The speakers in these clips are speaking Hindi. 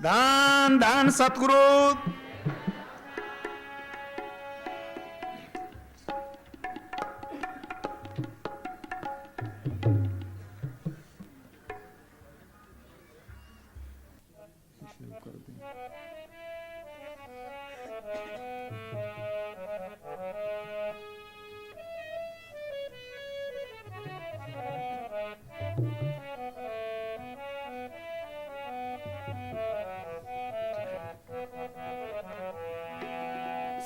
धन धन सतगुरु।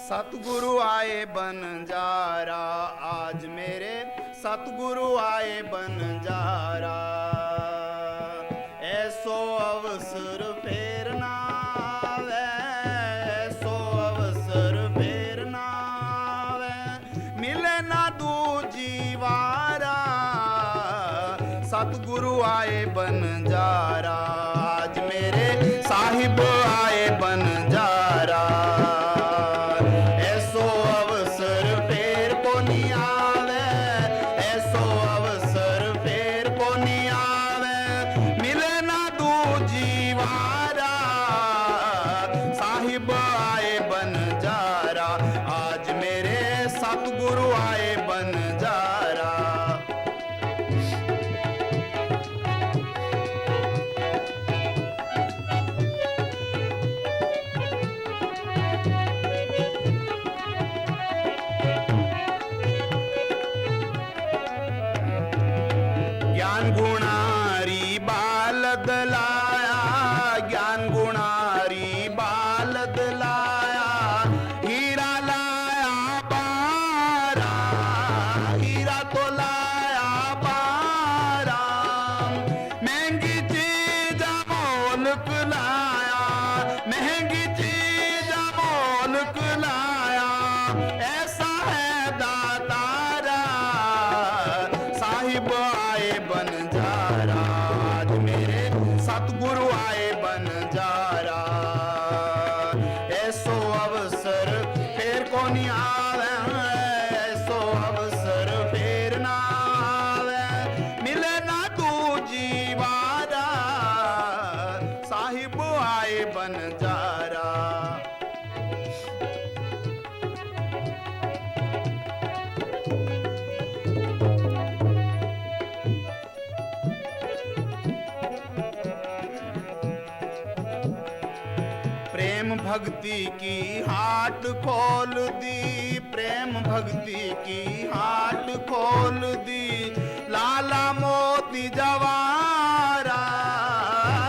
सतगुरु आए बंजारा आज मेरे, सतगुरु आए बंजारा। ऐसो अवसर फेर ना आवे, ऐसो अवसर फेर ना आवे, मिले ना दूजी वारा। सतगुरु आए बंजारा आज मेरे, साहिब आए बंजारा। सतगुरु आए बंजारा। ज्ञान गुणारी बालद लाया, ज्ञान गुणारी बालद लाया, हीरा लाया बारा, हीरा तो लाया बारा। महंगी चीज मोलक लाया, महंगी चीज मोलक लाया, ऐसा है दातारा। साहिब आए बंजारा आज मेरे, सतगुरु आए बंजारा। ऐसो अवसर फेर को नहीं आवे, ऐसो अवसर फेर ना आवे, मिले ना दूजी वारा। साहिब आए बंजारा। प्रेम भक्ति की हाट खोल दी, प्रेम भक्ति की हाट खोल दी। लाला मोती जवारा,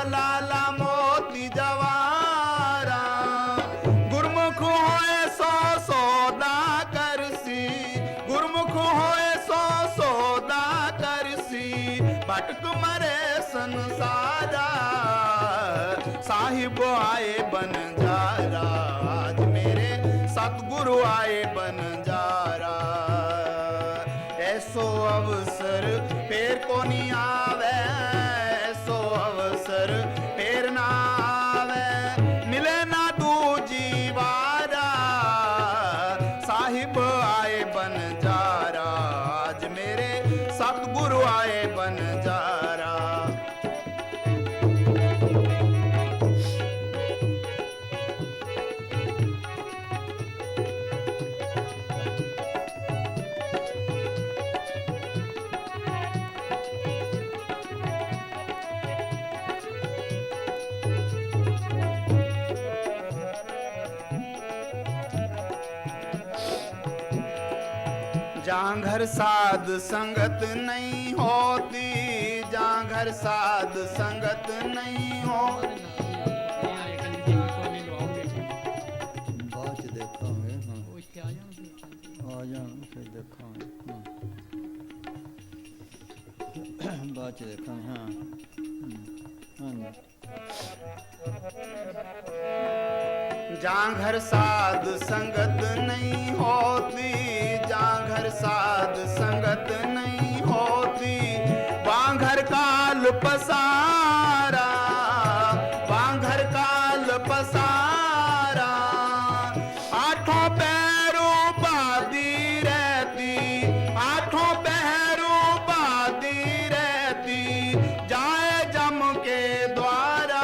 लाला मोती जवारा। गुरमुख होए सो सौदा करसी, गुरमुख होए सो सौदा करसी। भटक मरे संसारा। साहिब आए बंजारा आज मेरे, सतगुरु आए बंजारा। ऐसो अवसर फेर को नहीं आवे, ऐसो अवसर फेर ना आवे, मिले ना दूजी वारा। साहिब आए बंजारा आज मेरे, सतगुरु आए बंजारा। जहाँ घर साध संगत नहीं होती, जहाँ घर साध संगत नहीं होती। बात देखांगे, हाँ आ जाना फिर देखांगे, हाँ बात देखांगे, हाँ हाँ। जहाँ घर साध संगत नहीं होती, जहाँ घर साध संगत नहीं होती, वहाँ घर काल पसारा, वहाँ घर काल पसारा। आठों पैरों बादी रहती, आठों पैरों बादी रहती, जाए जम के द्वारा।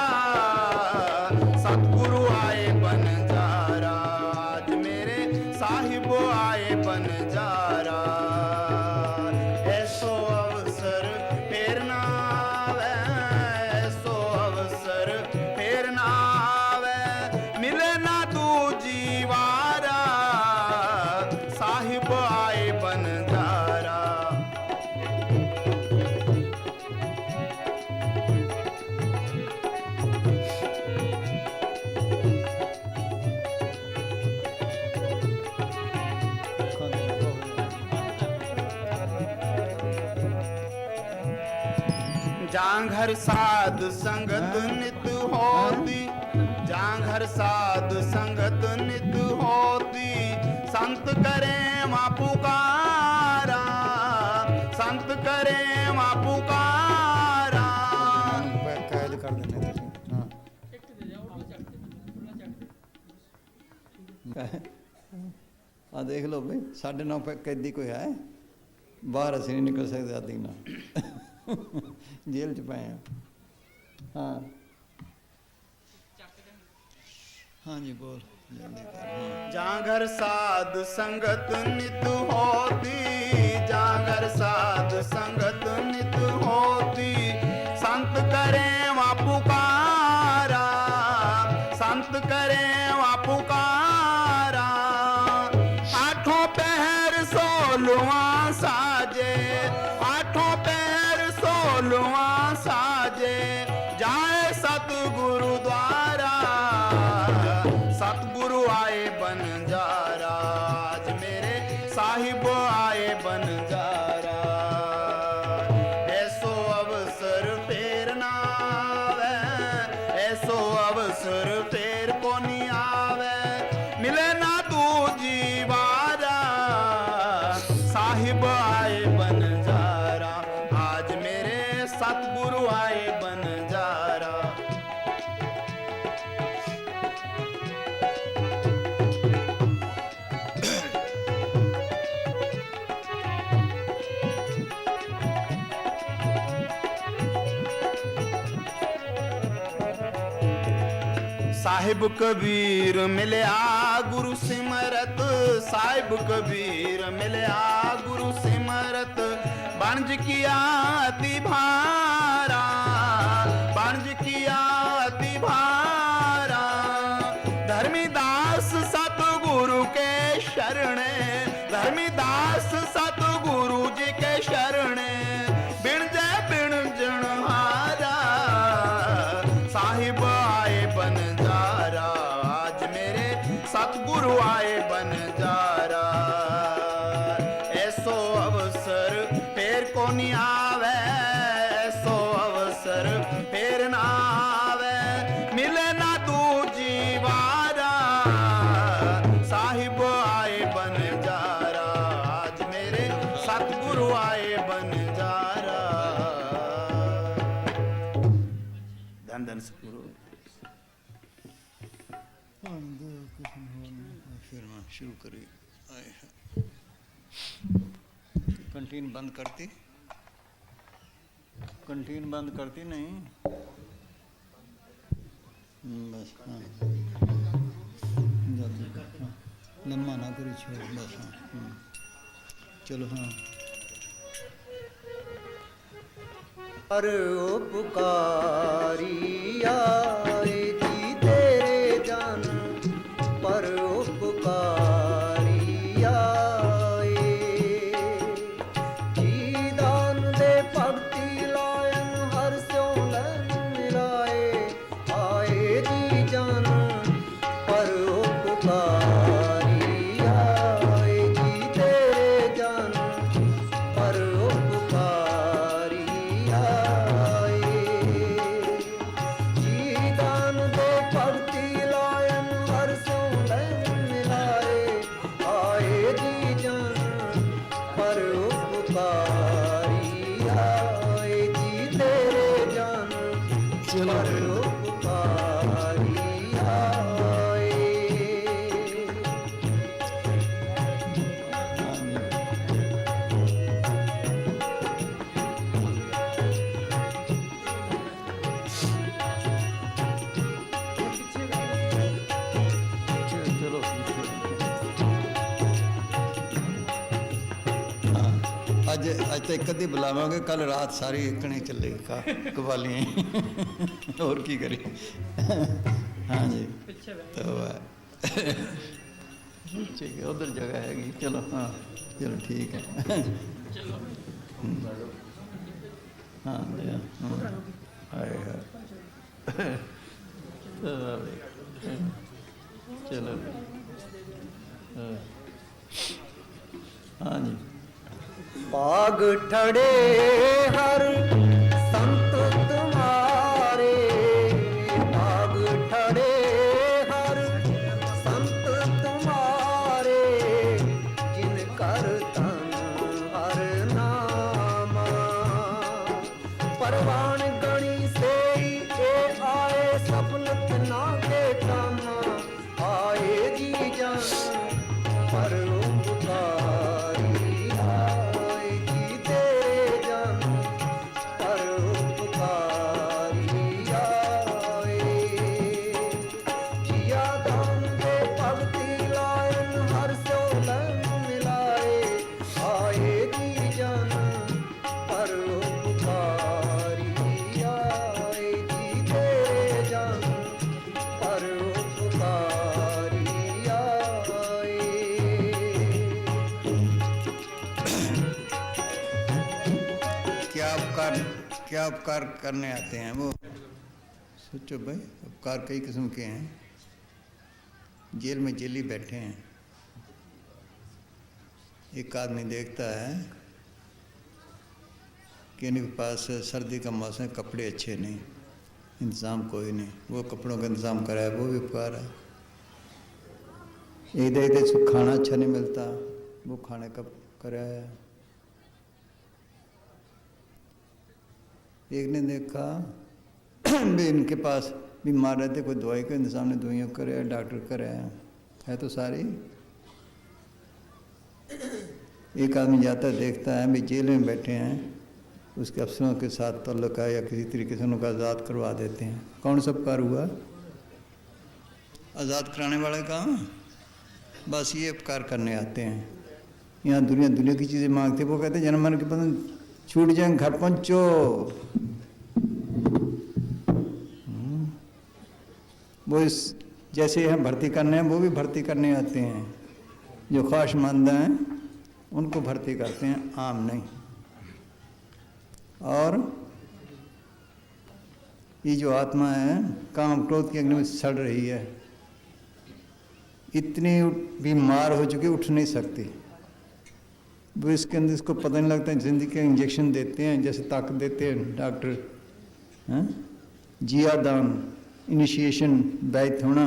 जांघर साध संगत नित होती, जांघर साध संगत नित होती, संत करे मां पुकारा, संत करे मां पुकारा। कैद कर देने हाँ आ देख लो भाई 9.5 कैदी कोई है बाहर असी नहीं निकल सकते आदि ना जेल च पाए हाँ हाँ जी बोल जांघर साध संगत नित होती, जांघर साध संगत नित होती, संत करे वहाँ पुकारा, संत करे वहाँ पुकारा। आठों पहर 16वां साजे, आठों पहर 16वां साजे, जाए सतगुरु द्वारा, सतगुरु आए बंजारा, आज मेरे साहिब आए बंजारा। ऐसो अवसर फेर ना आवे, ऐसो अवसर फेर को नहीं आवे, मिले ना दूजी बारा, साहिब आए बंजारा, आज मेरे सतगुरु आए बंजारा। साहिब कबीर मिलया गुरु सिमरत, साहिब कबीर मिलया गुरु सिमरत, बनज किया अति भारा, बनज किया अति भारा। धर्मीदास सतगुरु के शरणे, धर्मीदास सतगुरु जी के शरणे, बिन जय बिन जन हारा, साहिब आए बंजारा, आज मेरे सतगुरु आए बंजारा। ऐसो अवसर फेर को नहीं आवे, ऐसो अवसर फेर ना आवे, मिले ना दूजी बारा, साहिब आए बंजारा, आज मेरे सतगुरु आए बंजारा। धन धन सतगुरु। फिर मैं शुरू करी कंटीन बंद करती, कंटीन बंद करती नहीं बस हाँ जल्दी हाँ लम्बा ना करी छोड़ बस हाँ चलो हाँ पर उपकारी आए जी तेरे जन, पर उपकारी आए जी दान दे भक्ति लायन हर स्यों लन मिलाए, आए जी जन पर उपकारी आए जी तेरे जन, पर उपकारी आए जी दान दे भक्ति लायन हर स्यों लन मिलाए, आए जी जन पर उपकारी आए जी तेरे जन, पर उपकारी आए। चलो अज अज तो एक अद्धी बुलावांगे, कल रात सारी इकने चलेगा कवालियाँ और की करें हाँ जी तो ठीक है उधर जगह हैगी चलो हाँ चलो ठीक है हाँ हाय चलो हाँ जी बाग ठड़े हर संत परोपकारी आए जी तेरे जन परोपकारी आए जिया दान दे भगति लायन हर सो लन मिलाए आए जी जन परोपकारी आए जी तेरे जन परोपकारी आए। क्या उपकार करने आते हैं वो? सोचो भाई, उपकार कई किस्म के हैं। जेल में जेली बैठे हैं, एक आदमी देखता है कि इनके पास सर्दी का मौसम, कपड़े अच्छे नहीं, इंतज़ाम कोई नहीं, वो कपड़ों का इंतज़ाम कराए, वो भी उपकार है। एक देखते खाना अच्छा नहीं मिलता, वो खाने का कराया। एक ने देखा भी इनके पास बीमार रहते, कोई दवाई का इंतज़ाम ने दवाइयाँ कराया, डॉक्टर कराया, है तो सारी। एक आदमी जाता है, देखता है भी जेल में बैठे हैं, उसके अफसरों के साथ ताल्लुक है या किसी तरीके से उनको आज़ाद करवा देते हैं। कौन सा उपकार हुआ? आज़ाद कराने वाले का। बस ये उपकार करने आते हैं। यहाँ दुनिया की चीज़ें मांगते, वो कहते हैं जन्म मरण के बंधन छूट जाए, घर पहुँचो। वो इस जैसे हम भर्ती करने हैं, वो भी भर्ती करने आते हैं। जो ख्वाहिशमंद हैं उनको भर्ती करते हैं, आम नहीं। और ये जो आत्मा है काम क्रोध की अग्नि में सड़ रही है, इतनी बीमार हो चुकी, उठ नहीं सकती। वो इसके अंदर इसको पता नहीं लगता, जिंदगी के इंजेक्शन देते हैं, जैसे ताकत देते हैं डॉक्टर, जिया दान, इनिशिएशन, बैथ होना,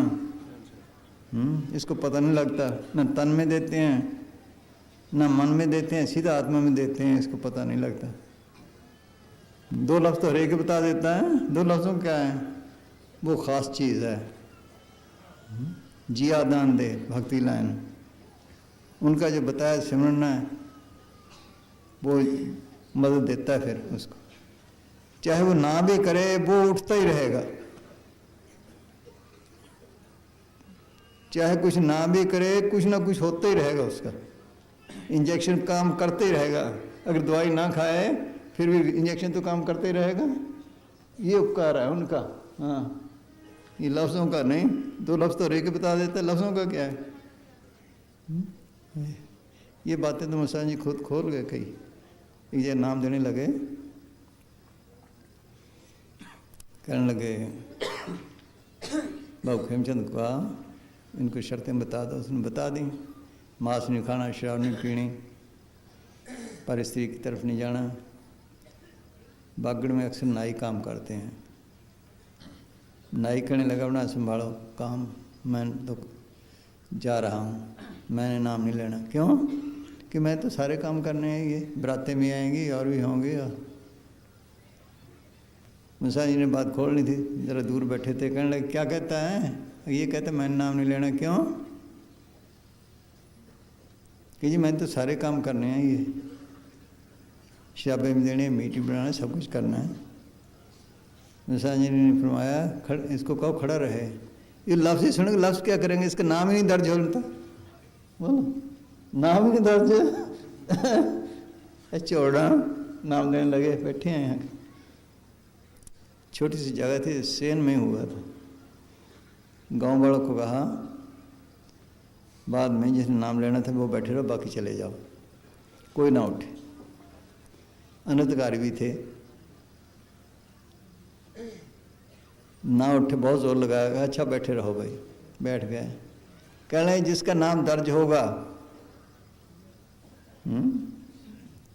इसको पता नहीं लगता। न तन में देते हैं, न मन में देते हैं, सीधा आत्मा में देते हैं, इसको पता नहीं लगता। दो लफ्ज़ तो हर एक बता देता है। दो लफ्ज़ों क्या है? वो ख़ास चीज़ है। जिया दान दे, भक्ति लाइन, उनका जो बताया सिमरना है, वो मदद देता है फिर उसको। चाहे वो ना भी करे, वो उठता ही रहेगा। चाहे कुछ ना भी करे, कुछ ना कुछ होता ही रहेगा उसका। इंजेक्शन काम करते ही रहेगा। अगर दवाई ना खाए फिर भी इंजेक्शन तो काम करते ही रहेगा। ये उपकार है उनका। हाँ, ये लफ्ज़ों का नहीं। दो लफ्ज़ तो रेके बता देते, लफ्ज़ों का क्या है? ये बातें तो मसान जी खुद खोल गए। कई ये नाम देने लगे, कहने लगे बाबू खेमचंद को इनको शर्तें बता दो। उसने बता दी, मांस नहीं खाना, शराब नहीं पीनी, पर स्त्री की तरफ नहीं जाना। बागड़ में अक्सर नाई काम करते हैं। नाई कहने लगा, अपना संभालो काम, मैं तो जा रहा हूँ, मैंने नाम नहीं लेना। क्यों? कि मैं तो सारे काम करने हैं, ये बरातें भी आएंगी और भी होंगे। और मुंसा जी ने बात खोलनी थी, ज़रा दूर बैठे थे। कहने लगे क्या कहता है? ये कहता मैंने नाम नहीं लेना। क्यों? कि जी मैंने तो सारे काम करने हैं, ये शाबे में देने, मीठी बनाना, सब कुछ करना है। मुंसा जी ने फरमाया इसको कहो खड़ा रहे। ये लफ्ज़ ही सुनेंगे, लफ्ज़ क्या करेंगे? इसका नाम ही नहीं दर्ज होता। बोलो नाम ही नहीं दर्ज। चौड़ा नाम देने लगे। बैठे हैं यहाँ, छोटी सी जगह थी, सेन में हुआ था। गांव वालों को कहा बाद में जिसने नाम लेना था वो बैठे रहो, बाकी चले जाओ, कोई ना उठे। अनधिकारी भी थे, ना उठे, बहुत जोर लगाया। अच्छा बैठे रहो भाई, बैठ गए। कह रहे जिसका नाम दर्ज होगा,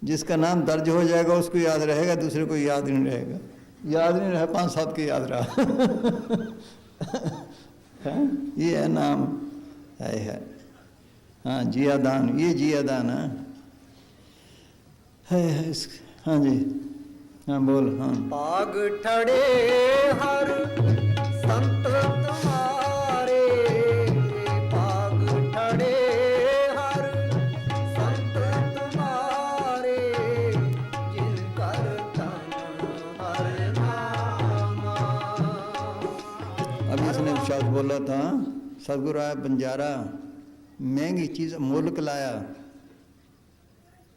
जिसका नाम दर्ज हो जाएगा उसको याद रहेगा, दूसरे को याद नहीं रहेगा। याद नहीं रहा, 5-7 के याद रहा। ये है नाम, है। हाँ, जियादान, ये जियादान है। हाँ जी, हाँ बोल। हाँ, पाग ठड़े हर संत तुम्हारे, पाग ठड़े हर बोला था सतगुरु आया बंजारा, महंगी चीज अमोलक लाया।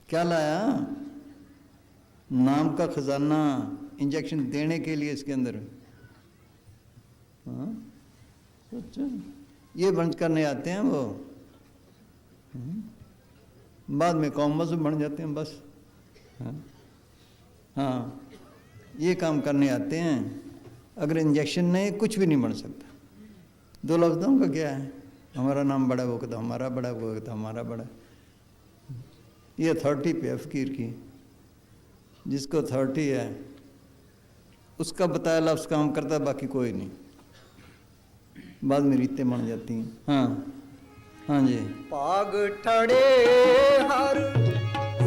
क्या लाया? नाम का खजाना, इंजेक्शन देने के लिए इसके अंदर। हाँ अच्छा, ये बंद करने आते हैं वो, बाद में कॉमर्स बन जाते हैं बस। हाँ ये काम करने आते हैं। अगर इंजेक्शन नहीं कुछ भी नहीं बन सकता। दो लफ्ज़ों का क्या है, हमारा नाम बड़ा, वो कहता हमारा बड़ा, वो कहता हमारा बड़ा। ये अथॉरिटी पे है फकीर की, जिसको अथॉरिटी है उसका बताया लफ्ज़ काम करता है, बाकी कोई नहीं। बाद में रीतें बन जाती हैं। हाँ हाँ जी। भाग ठड़े हर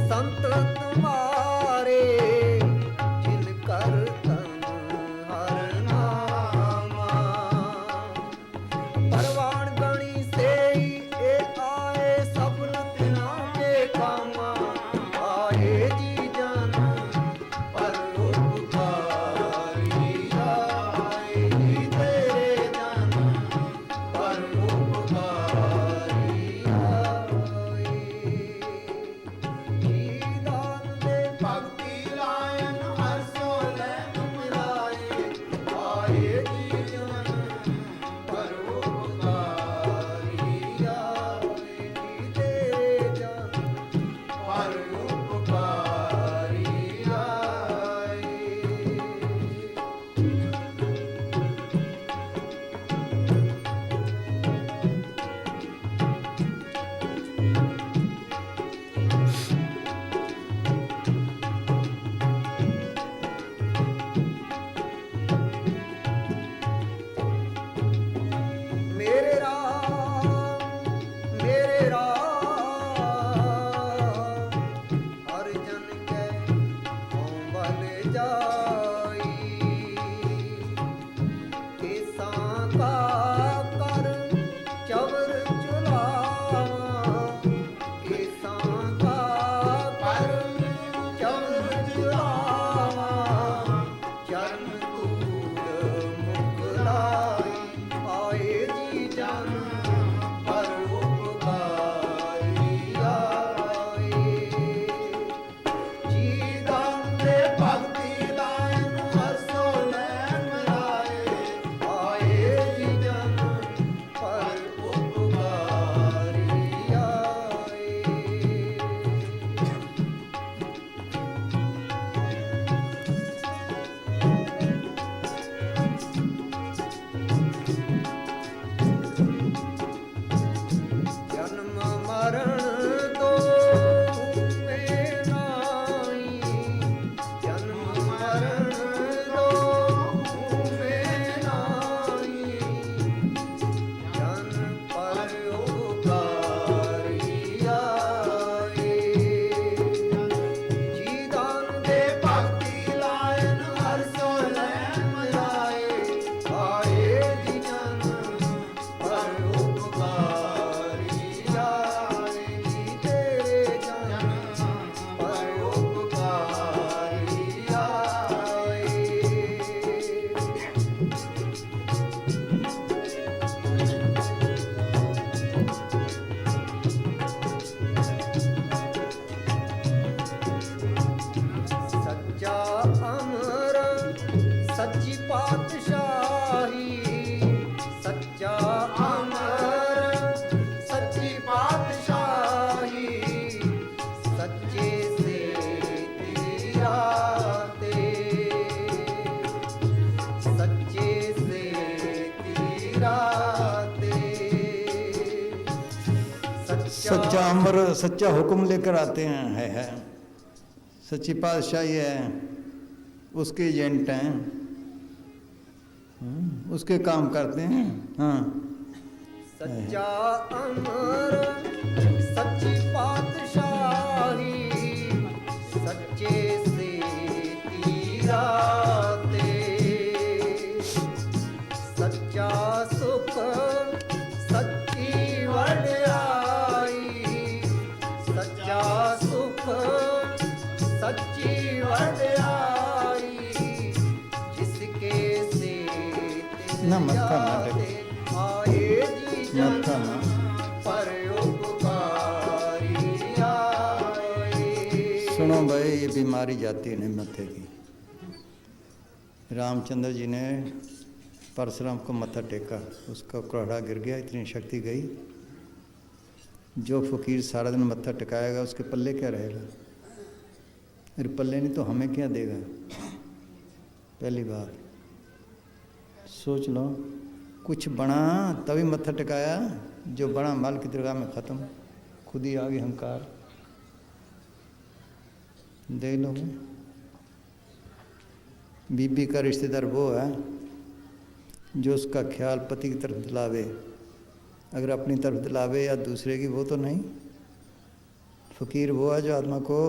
संत तुम्हारे, जिनकर तन हर नामा। परवान गणी से ए आए सफल तिना के कामा। आए जी जन पर उपकारी, आए जी तेरे जन पर उपकारी। भक्ति लायन हर सोले तुमराए। आए जी जन पर उपकारी, आए जी तेरे जन पर उपकारी आए। मेरे राम हर जन के कोमल जाई। केसां का कर चवर चुलावा। केसां का कर चवर चुलावा। चरण धूल मुख लाई। आए जी जन पर उपकारी आए। जी दान दे भक्ति लायन हर सोले मिलाए। आए जी जन पर उपकारी आए। जन्म मरण दो में नाई। जन्म मरण दो में नाई। जन पर उपकारी आए। जी दान दे भक्ति लायन हर सोले मिलाए। आए जी जन पर उपकारी आए। जी तेरे जन पर उपकारी आए। सच्चा अमर सच्ची पातशाही। सच्चा अमर सच्ची पातशाही। सच्चे से तीराते। सच्चे से तीराते। सच्चा अमर सच्चा हुक्म लेकर आते हैं, है सच्ची पातशाही है, उसके एजेंट हैं, उसके काम करते हैं। हाँ सच्चा अमर सच्ची पातशाही। सच्चे से तीराते। सच्चा सुख सच्ची वड्याई। सच्चा सुख सच्ची वड्याई। जिसके से ना मत करना आए सुनो भाई, ये बीमारी जाती नहीं मत्थे की। रामचंद्र जी ने परशुराम को मत्था टेका, उसका कुराड़ा गिर गया, इतनी शक्ति गई। जो फकीर सारा दिन मत्था टिकाएगा उसके पल्ले क्या रहेगा? अरे पल्ले नहीं तो हमें क्या देगा? पहली बात सोच लो, कुछ बना तभी मत्था टिकाया, जो बड़ा माल की दरगाह में ख़त्म, खुद ही आ गई अहंकार। देख लो, बीबी का रिश्तेदार वो है जो उसका ख्याल पति की तरफ दिलावे, अगर अपनी तरफ दिलावे या दूसरे की, वो तो नहीं। फ़कीर वो है जो आत्मा को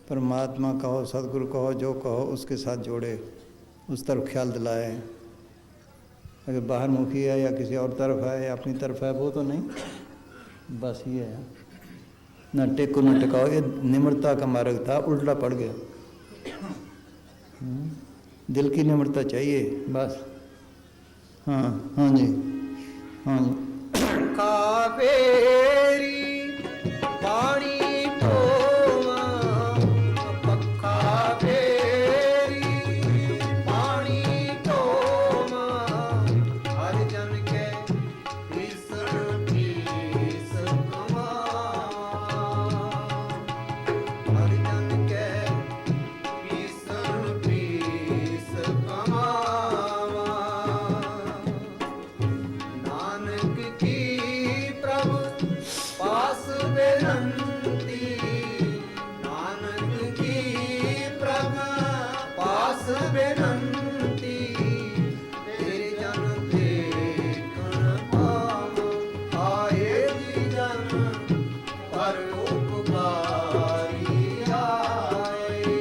परमात्मा कहो, सदगुरु कहो, जो कहो उसके साथ जोड़े, उस तरफ ख्याल दिलाए। अगर बाहर मुखी है या किसी और तरफ है या अपनी तरफ है, वो तो नहीं। बस ये है, न टेको न टिकाओ। ये निम्रता का मार्ग था, उल्टा पड़ गया। दिल की निम्रता चाहिए बस। हाँ हाँ जी, हाँ जी। कावेरी पानी ढोवा, पक्का बेरी पानी ढोवा, हर जन के ईश्वर पीस कमा, हर जन के ईश्वर पीस कमावा। नानक की प्रभु पास बेनंती, नानक की प्रभु पास बेनंती, तेरे जन देखन पाव, आए जी जन पर उपकारी आए।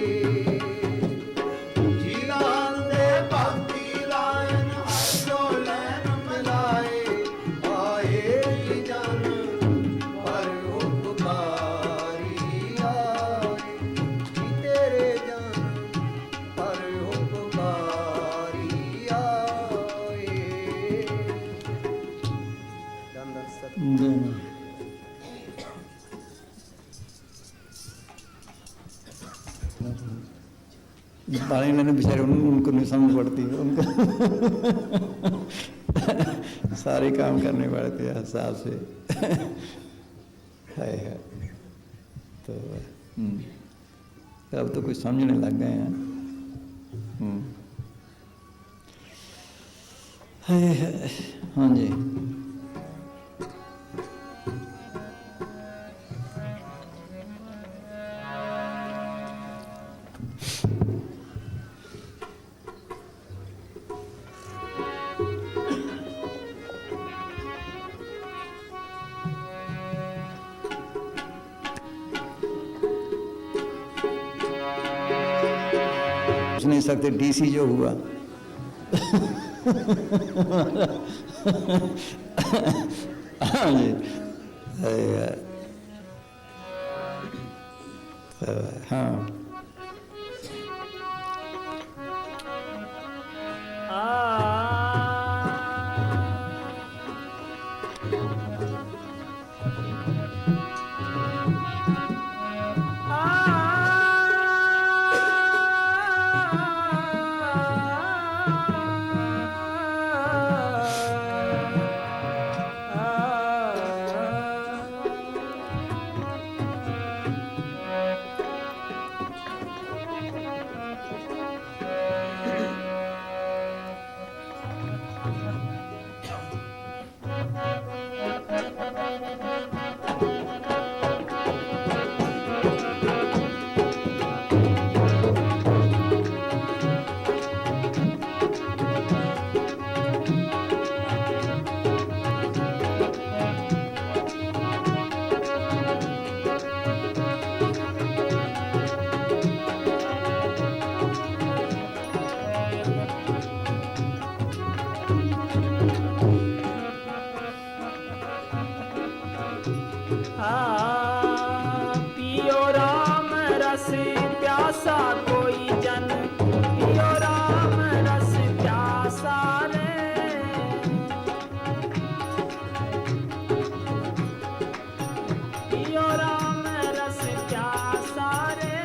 जीलान दे भक्ति लायन हसो लैन मिलाए, आए जी जन पर उपकारी आए। जी तेरे जन पर उपकारी आए। धन सत देना। पानी लेने बेचारे उनको नहीं समझ पड़ती, उनको सारे काम करने पड़ते हैं हिसाब से। है तो अब तो कुछ समझने लग गए हैं। है, हाँ जी। पूछ नहीं सकते डीसी जो हुआ। हाँ जी, हाँ पियो राम रस प्यासा कोई जन, पियो राम रस प्यासा रे। पियो राम रस प्यासा रे,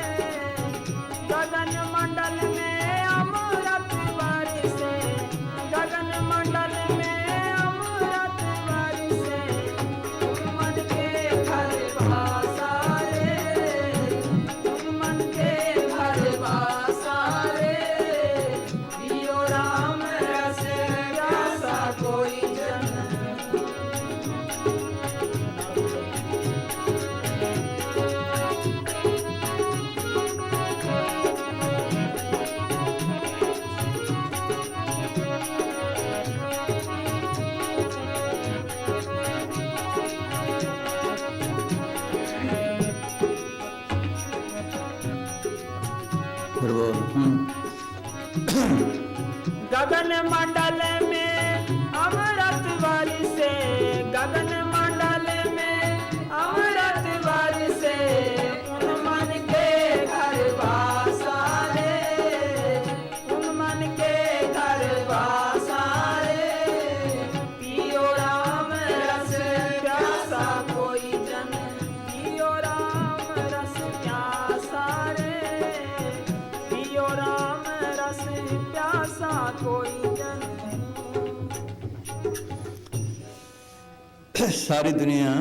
सारी दुनिया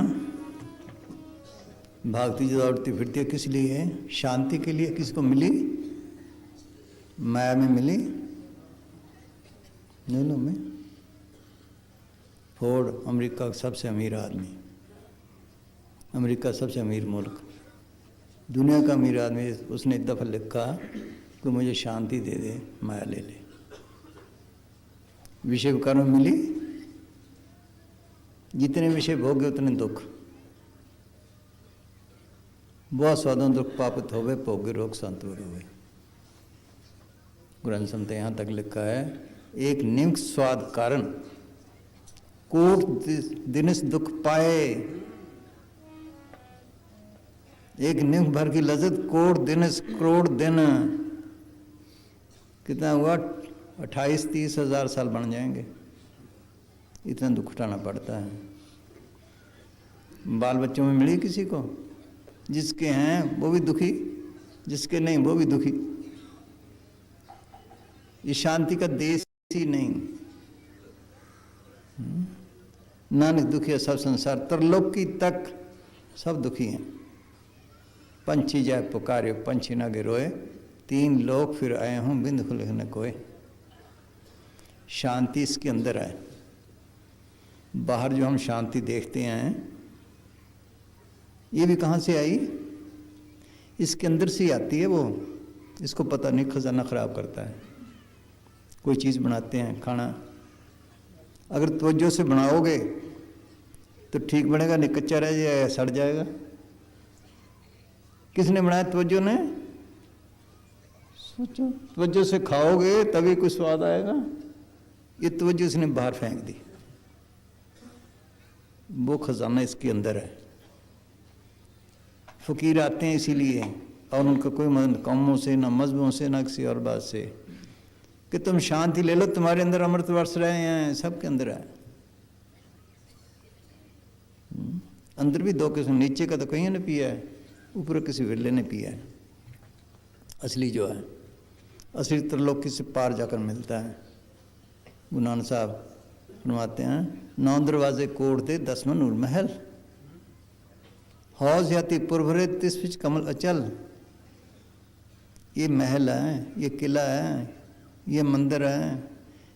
भागती दौड़ती फिरती है, किस लिए है? शांति के लिए। किसको मिली? माया में मिली। दोनों में। फोर्ड अमेरिका का सबसे अमीर आदमी, अमेरिका सबसे अमीर मुल्क, दुनिया का अमीर आदमी, उसने एक दफ़ा लिखा कि मुझे शांति दे दे, माया ले ले। विषय कर्म मिली, जितने विषय भोगे उतने दुख। बहुत स्वादों दुख पापित हो गए, भोगे रोग संतुर हो गए। ग्रंथ संत यहाँ तक लिखा है, एक निम्न स्वाद कारण कोट दिनस दुख पाए। एक निम्न भर की लज्जत कोट दिनस करोड़ दिन। कितना हुआ? 28-30 हज़ार साल बन जाएंगे, इतना दुख उठाना पड़ता है। बाल बच्चों में मिली किसी को? जिसके हैं वो भी दुखी, जिसके नहीं वो भी दुखी। ये शांति का देश ही नहीं। नानक दुखी है सब संसार, त्रिलोकी तक सब दुखी हैं। पंछी जाए पुकारे, पंछी ना गिरोए, 3 लोग फिर आए हूँ बिंद खुले न कोय। शांति इसके अंदर है। बाहर जो हम शांति देखते हैं, ये भी कहाँ से आई? इसके अंदर से ही आती है वो। इसको पता नहीं, खजाना खराब करता है। कोई चीज़ बनाते हैं, खाना, अगर तवज्जो से बनाओगे तो ठीक बनेगा, नहीं कच्चा रह जाएगा, सड़ जाएगा। किसने बनाया? तवज्जो ने। सोचो, तवज्जो से खाओगे तभी कुछ स्वाद आएगा। ये तवज्जो इसने बाहर फेंक दी। वो खजाना इसके अंदर है। फकीर आते हैं इसीलिए, और उनका कोई मतलब कौमों से, ना मजहबों से, ना किसी और बात से, कि तुम शांति ले लो, तुम्हारे अंदर अमृत वर्ष रहे हैं। सबके अंदर है। अंदर भी 2 किस्म, नीचे का तो कहीं ने पिया है, ऊपर किसी विरले ने पिया है। असली जो है, असली त्रिलोकी से पार जाकर मिलता है। गुरु नानक साहब फरमाते हैं, 9 दरवाजे कोड़ते 10वां नूर महल, हौज याति पुरभरे 30 कमल अचल। ये महल है, ये किला है, ये मंदिर है,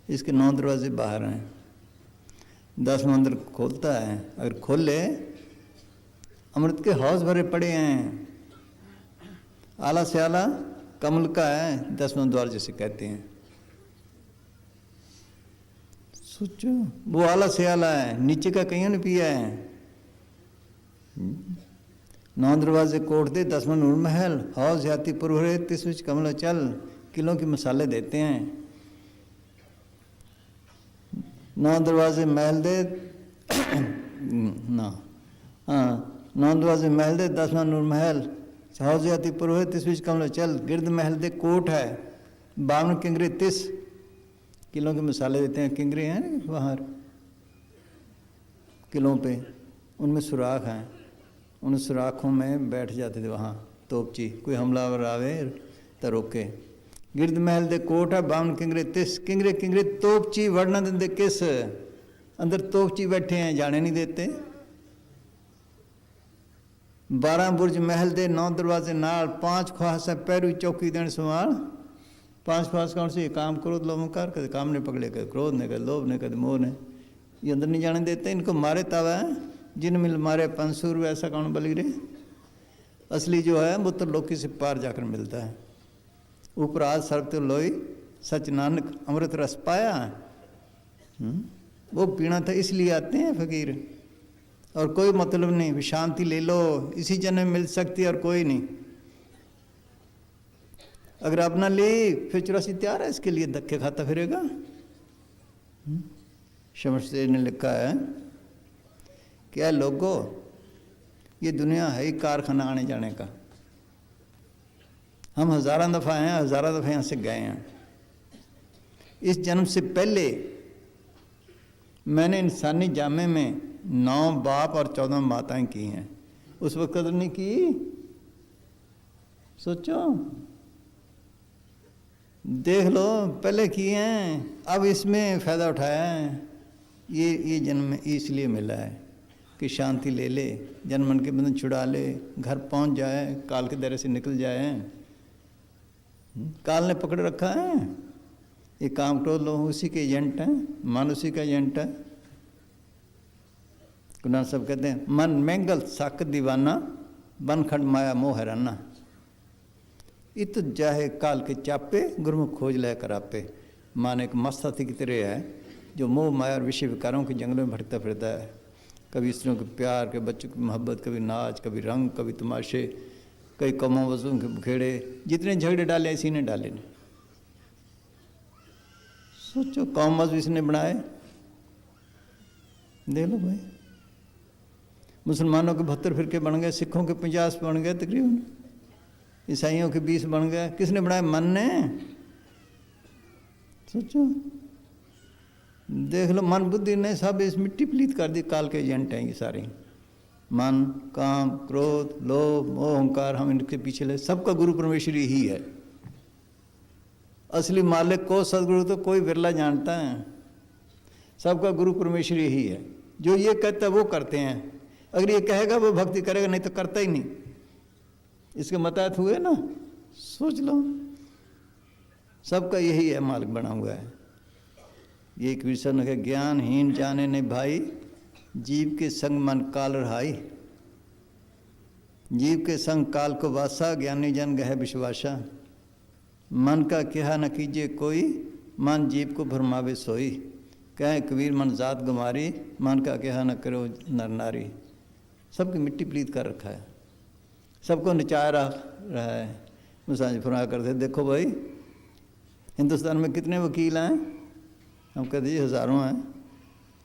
इसके 9 दरवाजे बाहर हैं। 10वां अंदर खोलता है, अगर खोले अमृत के हौज भरे पड़े हैं। आला से आला कमल का है 10वां द्वार जिसे कहते हैं। सोचो, वो आला से आला है, नीचे का कहीं ने पिया है। 9 दरवाजे कोड़ते 10वां नूर महल, हौज याति पुरभरे 30 कमल अचल। किलों के मसाले देते हैं। 9 दरवाजे महल दे ना, हाँ, 9 दरवाजे महल दे 10वां नूर महल, हौज याति पुरोहित 30 कमल चल। गिरद महल दे कोट है, 52 किंगरे 30 किलों के मसाले देते हैं। किंगरे हैं बाहर किलों पे, उनमें सुराख हैं। उन सुराखों में बैठ जाते थे वहाँ तोपची, कोई हमलावर आवे तो रोके। गिरद महल दे कोट है, 52 किंगरे 30। किंगरे किंगरे तोपची वड़ना देंदे किस, अंदर तोपची बैठे हैं, जाने नहीं देते। 12 बुर्ज महल दे 9 दरवाजे नाल, 5 ख्वास है पैरू चौकी देने संभाल। 5 ख्वास कौन सी? काम क्रोध लोभ कर, कदे काम ने पकड़े, कदे क्रोध ने, कदे लोभ ने, कदे मोह ने। ये अंदर नहीं जाने देते। इनको मारे तब है जिन मिल मारे पंसूर, वैसा कौन बलि रे। असली जो है वो तो लोकी से पार जाकर मिलता है। ऊपर आज सर्व तो लोई सच नानक अमृत रस पाया। वो पीना था इसलिए आते हैं फकीर, और कोई मतलब नहीं। शांति ले लो, इसी जन्म में मिल सकती है और कोई नहीं। अगर अपना ले फिर 84 तैयार है इसके लिए, धक्के खाता फिरेगा। शमशेर ने लिखा है, क्या लोगो ये दुनिया है ही कारखाना आने जाने का। हम हज़ारों दफ़ा हैं, हज़ारों दफ़ा यहाँ से गए हैं। इस जन्म से पहले मैंने इंसानी जामे में 9 बाप और 14 माताएं की हैं। उस वक्त कदर नहीं की। सोचो, देख लो, पहले किए हैं, अब इसमें फ़ायदा उठाया है। ये जन्म इसलिए मिला है। कि शांति ले ले, जन मन के बंधन छुड़ा ले, घर पहुंच जाए, काल के दायरे से निकल जाए। काल ने पकड़ रखा है, ये काम क्रोध लोग उसी के एजेंट हैं, मन उसी का एजेंट है। गुरु सब कहते हैं मन मैंगल साक दीवाना, बन खंड माया मोह हैराना। इत जाहे काल के चापे, गुरुमुख खोज लय करापे। मान एक मस्त हाथी की तरह है जो मोह माया और विषय विकारों के जंगलों में भटकता फिरता है। कभी स्त्रियों के प्यार, के बच्चों की मोहब्बत, कभी नाच, कभी रंग, कभी तमाशे, कई कमों वजों के बुखेड़े, जितने झगड़े डाले इसी ने डाले ने। सोचो कौम मजहब इसने बनाए, देख लो भाई। मुसलमानों के 72 फिरके बन गए, सिखों के 50 बन गए तकरीबन, ईसाइयों के 20 बन गए। किसने बनाए? मन ने। सोचो, देख लो, मन बुद्धि ने सब इस मिट्टी पलीत कर दी। काल के एजेंट हैं ये सारे। मन, काम, क्रोध, लोभ, मोह, अहंकार, हम इनके पीछे ले। सबका गुरु परमेश्वरी ही है। असली मालिक को, सदगुरु तो कोई बिरला जानता है। सबका गुरु परमेश्वरी ही है। जो ये कहता है वो करते हैं। अगर ये कहेगा वो भक्ति करेगा, नहीं तो करता ही नहीं। इसके मताहत हुए ना। सोच लो, सबका यही है, मालिक बना हुआ है। ये कृष्ण है, ज्ञानहीन जाने ने भाई, जीव के संग मन काल रहाई। जीव के संग काल को वासा, ज्ञानी जन गह विश्वासा। मन का कहा न कीजिए कोई, मन जीव को भरमावे सोई। कहे कबीर मन जात गुमारी, मन का कहा न करो नर नारी। सबकी मिट्टी प्लीत कर रखा है, सबको नचा रहा है। मुसाजी फरमाया करते, देखो भाई हिंदुस्तान में कितने वकील हैं? हम कहते जी हज़ारों हैं।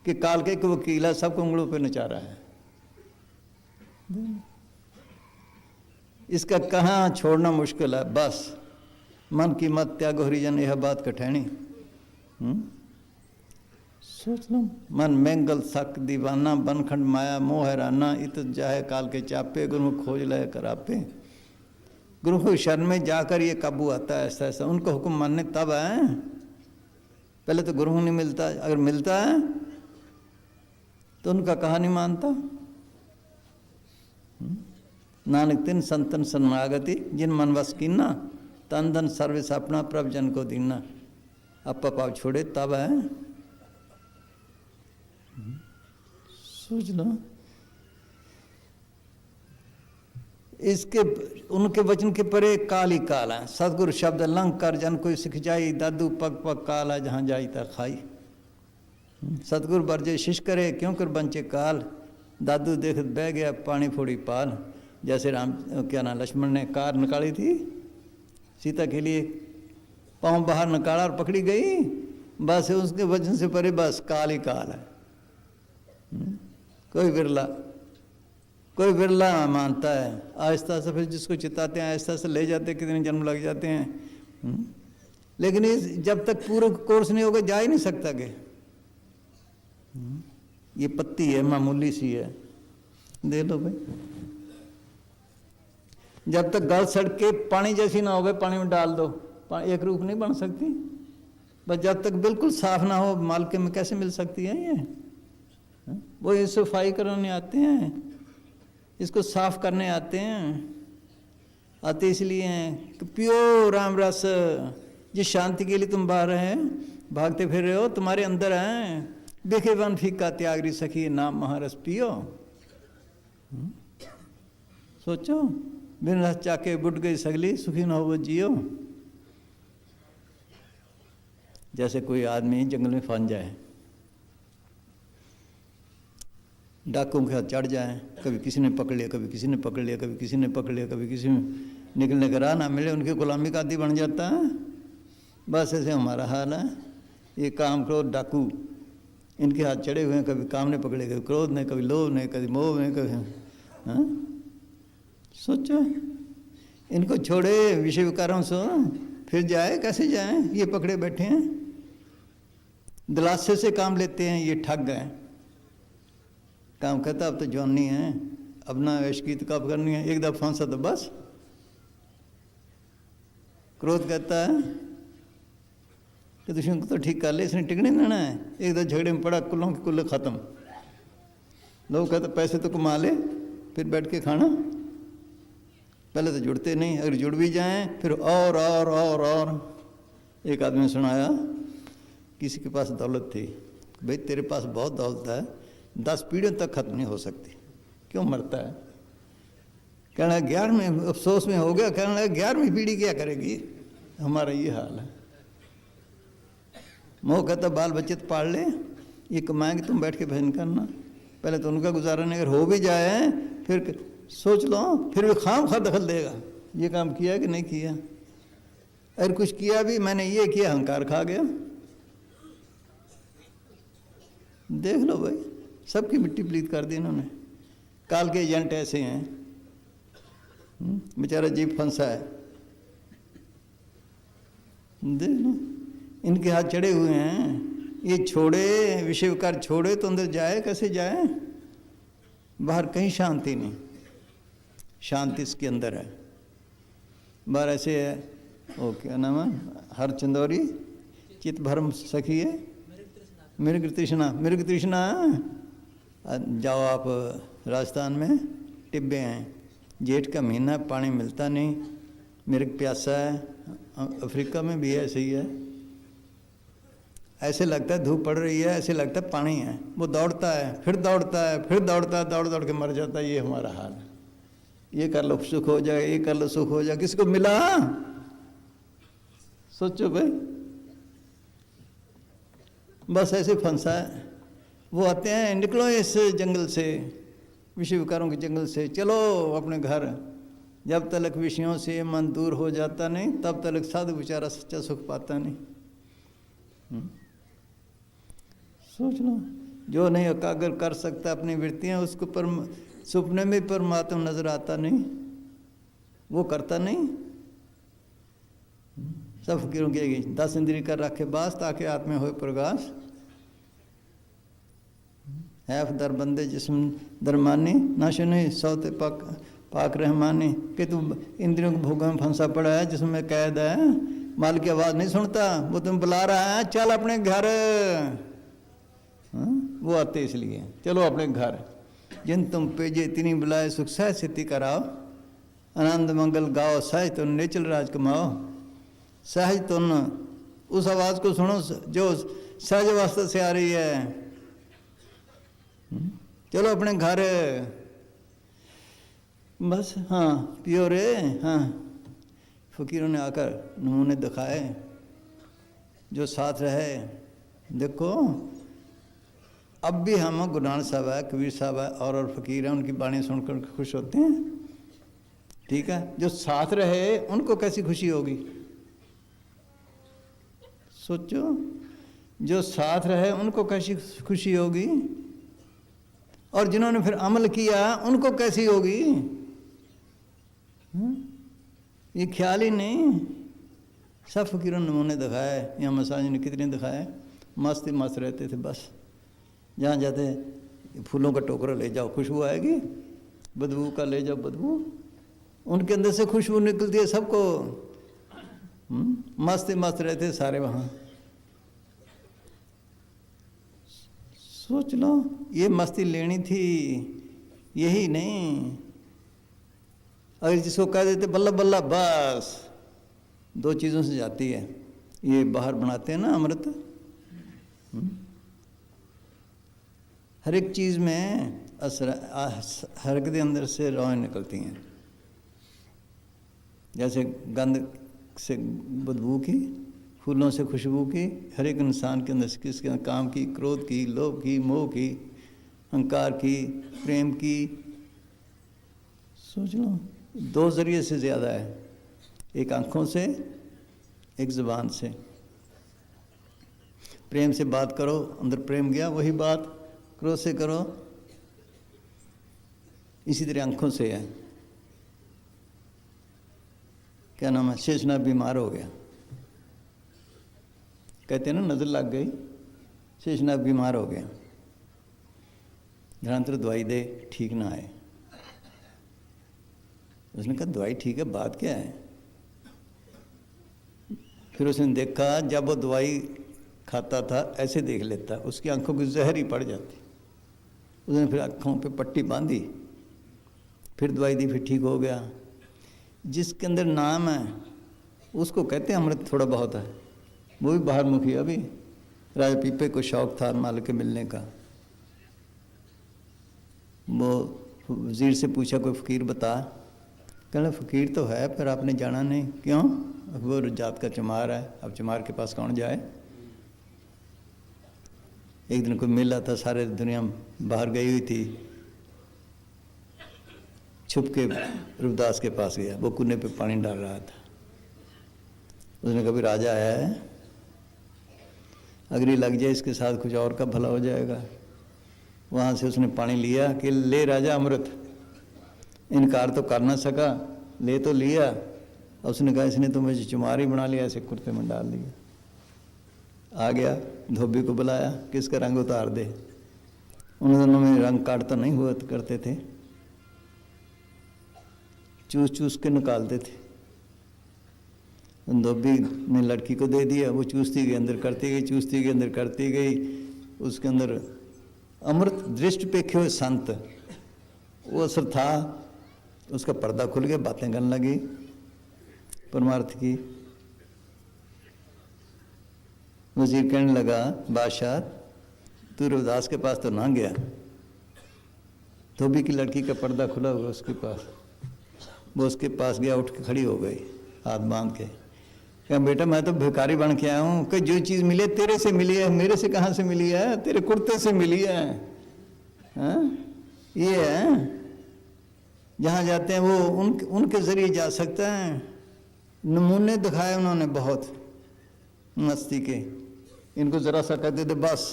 कि काल के एक वकील है, सबको उंगलों पे नचा रहा है। इसका कहाँ छोड़ना मुश्किल है। बस मन की मत त्यागो हरिजन, यह बात कठैनी। सोच लो, मन मैंगल सक दीवाना, बनखंड माया मोह हैराना। इत जाहे काल के चापे, गुरुमुख खोज लय करापे। गुरुमुख शरण में जाकर ये काबू आता है ऐसा ऐसा। उनको हुक्म मानने तब है, पहले तो गुरु नहीं मिलता। अगर मिलता है तो उनका कहा नहीं मानता। नानक तिन संतन सन्मागति, जिन मन वस कीना, तन धन सर्विस अपना, प्रभ जन को दीना। अपा पाप छोड़े तब है। सोच लो, इसके उनके वचन के परे काल ही काल है। सतगुरु शब्द लंघ कर जन कोई सिख जाई, दादू पग पग काल है जहाँ जाई ता खाई। सतगुरु बरजे शिश करे, क्यों कर बंचे काल। दादू देखत बह गया पानी फोड़ी पाल। जैसे राम क्या नाम लक्ष्मण ने कार निकाली थी सीता के लिए, पाँव बाहर निकाला और पकड़ी गई। बस उसके वचन से परे बस काल ही काल है। कोई बिरला मानता है। आहिस्ता से फिर जिसको चिताते हैं आहिस्ता से ले जाते हैं, कितने जन्म लग जाते हैं। लेकिन इस जब तक पूरा कोर्स नहीं होगा जा ही नहीं सकता कि ये पत्ती है मामूली सी है, दे लो भाई। जब तक गल सड़ के पानी जैसी ना हो, पानी में डाल दो, एक रूप नहीं बन सकती। बस जब तक बिल्कुल साफ ना हो, मालके में कैसे मिल सकती है ये। वो ये सफाई कराने आते हैं, इसको साफ करने आते हैं। आते इसलिए हैं कि पियो राम रस। जिस शांति के लिए तुम बाहर हैं, भागते फिर रहे हो, तुम्हारे अंदर हैं। देखे वन फीका त्यागरी सखी, नाम महारस पियो। सोचो, बिन रस चाके बुट गई सगली, सुखी न हो वो जियो। जैसे कोई आदमी जंगल में फंस जाए, डाकुओं के हाथ चढ़ जाए, कभी किसी ने पकड़ लिया, कभी किसी ने पकड़ लिया, कभी किसी ने पकड़ लिया, कभी किसी में निकलने का राह ना मिले, उनकी गुलामी का आदी बन जाता है। बस ऐसे हमारा हाल है। ये काम क्रोध डाकू इनके हाथ चढ़े हुए हैं, कभी काम ने पकड़े, कभी क्रोध ने, कभी लोभ ने, कभी मोह ने, कभी। हाँ सोचो, इनको छोड़े विषय विकारों से, फिर जाए कैसे जाए। ये पकड़े बैठे हैं, दिलासे से काम लेते हैं, ये ठग गए। काम कहता अब तो जवानी है, अब ना ऐश की तो कब करनी है, एक दफा फांसा तो बस। क्रोध कहता है कि दुश्मन को तो ठीक कर ले, इसने टिकने देना है। एक दो झगड़े में पड़ा, कुल्लों के कुल्ले खत्म। लोग कहते पैसे तो कमा ले फिर बैठ के खाना, पहले तो जुड़ते नहीं, अगर जुड़ भी जाएं फिर और। एक आदमी ने सुनाया किसी के पास दौलत थी, भाई तेरे पास बहुत दौलत है, 10 पीढ़ियों तक खत्म नहीं हो सकती, क्यों मरता है? कहना 11वें अफसोस में हो गया, कहने लगा 11वीं पीढ़ी क्या करेगी? हमारा ये हाल है। मोह कहता बाल बच्चे तो पाल ले, ये कमाएंगे तुम बैठ के भजन करना, पहले तो उनका गुजारा नहीं, अगर हो भी जाए फिर सोच लो, फिर भी खामखा दखल देगा, ये काम किया कि नहीं किया, अगर कुछ किया भी मैंने ये किया, अहंकार खा गया। देख लो भाई, सबकी मिट्टी पलीत कर दी इन्होंने। काल के एजेंट ऐसे हैं, बेचारा जीव फंसा है, देख लो इनके हाथ चढ़े हुए हैं, ये छोड़े विषय विकार छोड़े तो अंदर जाए कैसे जाए? बाहर कहीं शांति नहीं, शांति इसके अंदर है। बाहर ऐसे है, ओ क्या नाम है, हर चंदौरी चित भरम सखी है, मृग तृष्णा। जाओ आप राजस्थान में टिब्बे हैं, जेठ का महीना, पानी मिलता नहीं, मृग प्यासा है। अफ्रीका में भी ऐसे ही है, ऐसे लगता है धूप पड़ रही है, ऐसे लगता है पानी है, वो दौड़ता है फिर दौड़ता है फिर दौड़ता है, दौड़ दौड़ के मर जाता है। ये हमारा हाल है, ये कर लो सुख हो जाए, ये कर लो सुख हो जाए, किसको मिला? सोचो भाई, बस ऐसे फंसा है। वो आते हैं, निकलो इस जंगल से, विषय विकारों के जंगल से, चलो अपने घर। जब तक विषयों से मन दूर हो जाता नहीं, तब तक साधु बेचारा सच्चा सुख पाता नहीं। सोच लो, जो नहीं एकाग्र कर सकता अपनी वृत्तियां, उसको सपने में परमात्मा नजर आता नहीं, वो करता नहीं। सब फकीरों की 10 इंद्रिय कर रखे बास, ताकि आत्मा हो प्रकाश। है दर बंदे जिस्म दरमानी, ना सुने सौते पाक रहमानी, कि तू इंद्रियों के भोगों में फंसा पड़ा है, जिसमें कैद है, माल की आवाज़ नहीं सुनता, वो तुम बुला रहा है, चल अपने घर। वो आते इसलिए, चलो अपने घर। जिन तुम पेजे इतनी बुलाए, सुख सहज स्थिति कराओ, आनंद मंगल गाओ, सहज तुम नेचल राज कमाओ। सहज तुम उस आवाज़ को सुनो जो सहज अवस्था से आ रही है। चलो अपने घर, बस। हाँ पियो रे। हाँ, फकीरों ने आकर नमूने दिखाए, जो साथ रहे। देखो अब भी हम गुरु नानक साहब है, कबीर साहब है, और फकीर हैं, उनकी बाणी सुनकर खुश होते हैं, ठीक है। जो साथ रहे उनको कैसी खुशी होगी? सोचो, जो साथ रहे उनको कैसी खुशी होगी, और जिन्होंने फिर अमल किया उनको कैसी होगी? ये ख्याल ही नहीं। सब फकीरों ने नमूने दिखाए, यहाँ मसाज ने कितने दिखाए, मस्त ही मस्त रहते थे। बस जहाँ जाते फूलों का टोकरा ले जाओ, खुशबू आएगी, बदबू का ले जाओ, बदबू, उनके अंदर से खुशबू निकलती है सबको। मस्त ही मस्त रहते सारे वहाँ। सोच लो, ये मस्ती लेनी थी, यही नहीं। अगर जिसको कह देते बल्ला बल्ला, बस 2 चीज़ों से जाती है। ये बाहर बनाते हैं ना अमृत, हर एक चीज़ में हर एक के अंदर से रौएं निकलती हैं। जैसे गंध से बदबू की, फूलों से खुशबू की, हर एक इंसान के अंदर से, किसके अंदर काम की, क्रोध की, लोभ की, मोह की, अहंकार की, प्रेम की। सोच लो, 2 जरिए से ज़्यादा है, एक आँखों से, एक ज़ुबान से। प्रेम से बात करो, अंदर प्रेम गया, वही बात क्रोध से करो, इसी तरह आँखों से है। क्या नाम है, शेषनाग बीमार हो गया, कहते हैं ना नज़र लग गई, शेषनाग बीमार हो गया, धनांतर दवाई दे, ठीक ना आए। उसने कहा दवाई ठीक है, बात क्या है? फिर उसने देखा, जब वो दवाई खाता था ऐसे देख लेता, उसकी आंखों की जहर ही पड़ जाती, उसने फिर आँखों पे पट्टी बांधी, फिर दवाई दी, फिर ठीक हो गया। जिसके अंदर नाम है उसको कहते हैं अमृत। थोड़ा बहुत है, वो भी बाहर मुखी। अभी राजा पीपे को शौक था मालिक के मिलने का। वो वजीर से पूछा कोई फ़कीर बता। कहना फ़कीर तो है पर आपने जाना नहीं। क्यों? वो जात का चमार है, अब चमार के पास कौन जाए। एक दिन कोई मेला था, सारे दुनिया बाहर गई हुई थी। छुप के रूपदास के पास गया, वो कुएं पे पानी डाल रहा था। उसने कभी राजा है, अगर ये लग जाए इसके साथ कुछ और का भला हो जाएगा। वहाँ से उसने पानी लिया कि ले राजा अमृत। इनकार तो कर ना सका, ले तो लिया। उसने कहा इसने तो मुझे चुमार ही बना लिया, ऐसे कुर्ते में डाल दिया। आ गया, धोबी को बुलाया, किसका रंग उतार दे। उन दोनों में रंग काट तो नहीं हुआ करते थे, चूस चूस के निकालते थे। धोबी ने लड़की को दे दिया, वो चूसती गई अंदर करती गई, चूसती गई अंदर करती गई। उसके अंदर अमृत दृष्टि पेखे हुए संत, वो असर था। उसका पर्दा खुल गया, बातें करने लगी परमार्थ की। वजीर कहने लगा बादशाह तू रविदास के पास तो ना गया। धोबी की लड़की का पर्दा खुला हुआ उसके पास, वो उसके पास गया, उठ के खड़ी हो गई हाथ बांध के। कहा बेटा मैं तो भिखारी बन के आया हूँ। कि जो चीज़ मिले तेरे से मिली है, मेरे से कहाँ से मिली है, तेरे कुर्ते से मिली है। हाँ ये है, जहाँ जाते हैं वो उनके ज़रिए जा सकते हैं। नमूने दिखाए उन्होंने बहुत मस्ती के। इनको ज़रा सा कहते थे बस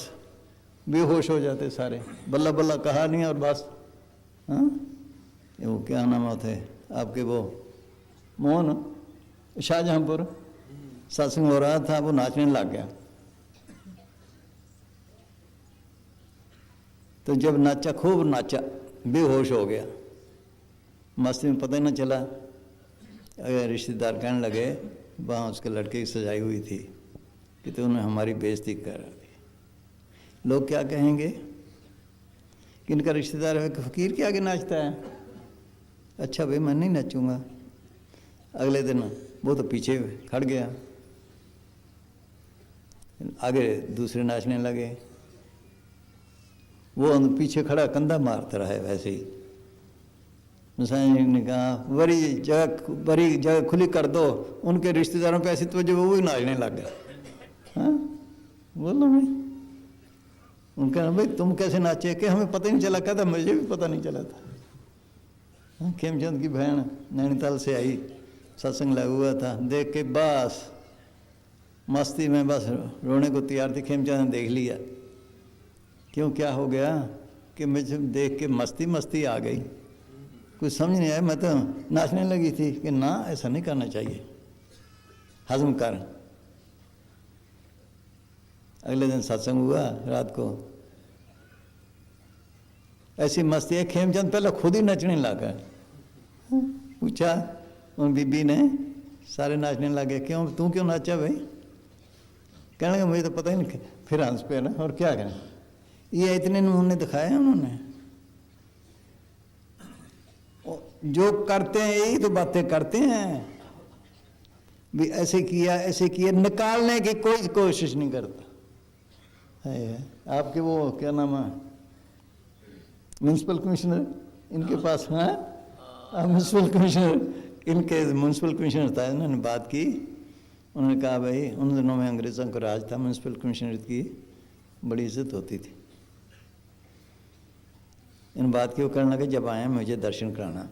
बेहोश हो जाते सारे, बल्ला बल्ला कहा नहीं और बस। हाँ वो क्या नाम होते आपके, वो मोहन शाहजहाँपुर सत्संग हो रहा था, वो नाचने लग गया। तो जब नाचा, खूब नाचा, बेहोश हो गया, मस्ती में पता ही ना चला। अगर रिश्तेदार कहने लगे, वहाँ उसके लड़के की सजाई हुई थी कि तो उन्हें हमारी बेइज्जती कर दी। लोग क्या कहेंगे कि इनका रिश्तेदार है कि फ़कीर के आगे नाचता है। अच्छा भाई मैं नहीं नाचूंगा। अगले दिन वो तो पीछे खड़ गया, आगे दूसरे नाचने लगे। वो पीछे खड़ा कंधा मारता रहा है वैसे ही। मुसाई ने कहा बड़ी जगह खुली कर दो, उनके रिश्तेदारों पे ऐसी तवज्जो, वो भी नाचने लग गया। हाँ बोलो भाई, उनका भाई तुम कैसे नाचे कि हमें पता ही नहीं चला। कहता मुझे भी पता नहीं चला था। हाँ खेमचंद की बहन नैनीताल से आई, सत्संग लगा हुआ था, देख के बस मस्ती में बस रोने को तैयार थी। खेमचंद ने देख लिया। क्यों क्या हो गया कि मुझे देख के मस्ती मस्ती आ गई, कुछ समझ नहीं आया। मैं तो नाचने लगी थी कि ना ऐसा नहीं करना चाहिए, हजम कर। अगले दिन सत्संग हुआ रात को, ऐसी मस्ती है। खेमचंद पहले खुद ही नचने लगा। पूछा उन बीबी ने, सारे नाचने लगे। क्यों तू क्यों नाचा भाई? कहने लगा मुझे तो पता ही नहीं। फिर हंस पे ना, और क्या करें, ये इतने नमूने दिखाए हैं उन्होंने। जो करते हैं यही तो बातें करते हैं भी, ऐसे किया ऐसे किया, निकालने की कोई कोशिश नहीं करता है। आपके वो क्या नाम है म्यूनसिपल कमिश्नर, इनके पास है म्यूनसिपल कमिश्नर, इनके म्यूनसिपल कमिश्नर था, इन्होंने बात की। उन्होंने कहा भाई उन दिनों में अंग्रेज़ों का राज था, म्यूनसिपल कमिश्नर की बड़ी इज्जत होती थी। इन बात की वो करने लगे, जब आए मुझे दर्शन कराना।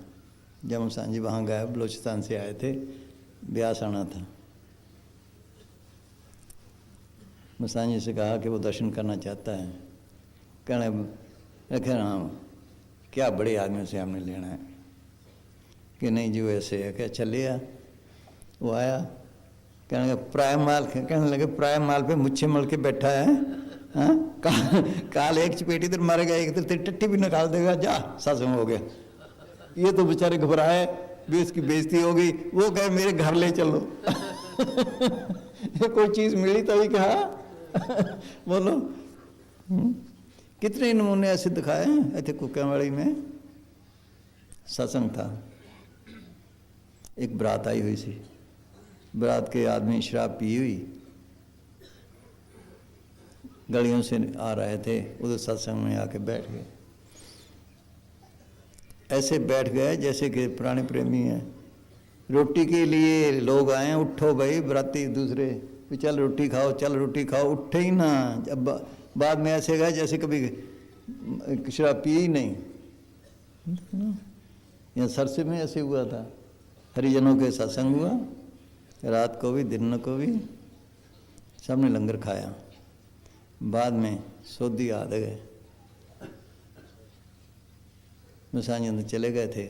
जब हम सांझी वहाँ गए, बलोचिस्तान से आए थे, ब्यास आना था। मुसांझी जी से कहा कि वो दर्शन करना चाहता है। कहने रखे हाँ क्या बड़े आदमियों से हमने लेना है कि नहीं जी वैसे है। क्या चलिए वो आया, कहने लगे प्राय माल, कहने लगे प्राय माल पे मुच्छे मल के बैठा है। हाँ काल एक चपेटी तो मारेगा, एक तो तेरी टट्टी भी निकाल देगा। जा सत्संग हो गया। ये तो बेचारे घबराए भी, इसकी बेइज्जती हो गई। वो कहे मेरे घर ले चलो। कोई चीज़ मिली तभी कहा बोलो। कितने नमूने ऐसे दिखाए हैं। इतने कुक्यावाली में सत्संग था, एक बरात आई हुई सी, बरात के आदमी शराब पी हुई गलियों से आ रहे थे, उधर सत्संग में आके बैठ गए। ऐसे बैठ गए जैसे कि पुराने प्रेमी हैं, रोटी के लिए लोग आए, उठो भाई बराती दूसरे, चल रोटी खाओ, चल रोटी खाओ, उठे ही ना। अब बाद में ऐसे गए जैसे कभी शराब पी ही नहीं। यहाँ सरसे में ऐसे हुआ था, हरिजनों के सत्संग हुआ, रात को भी दिन को भी सबने लंगर खाया। बाद में सोधी आ गए, मसानी अंदर चले गए थे,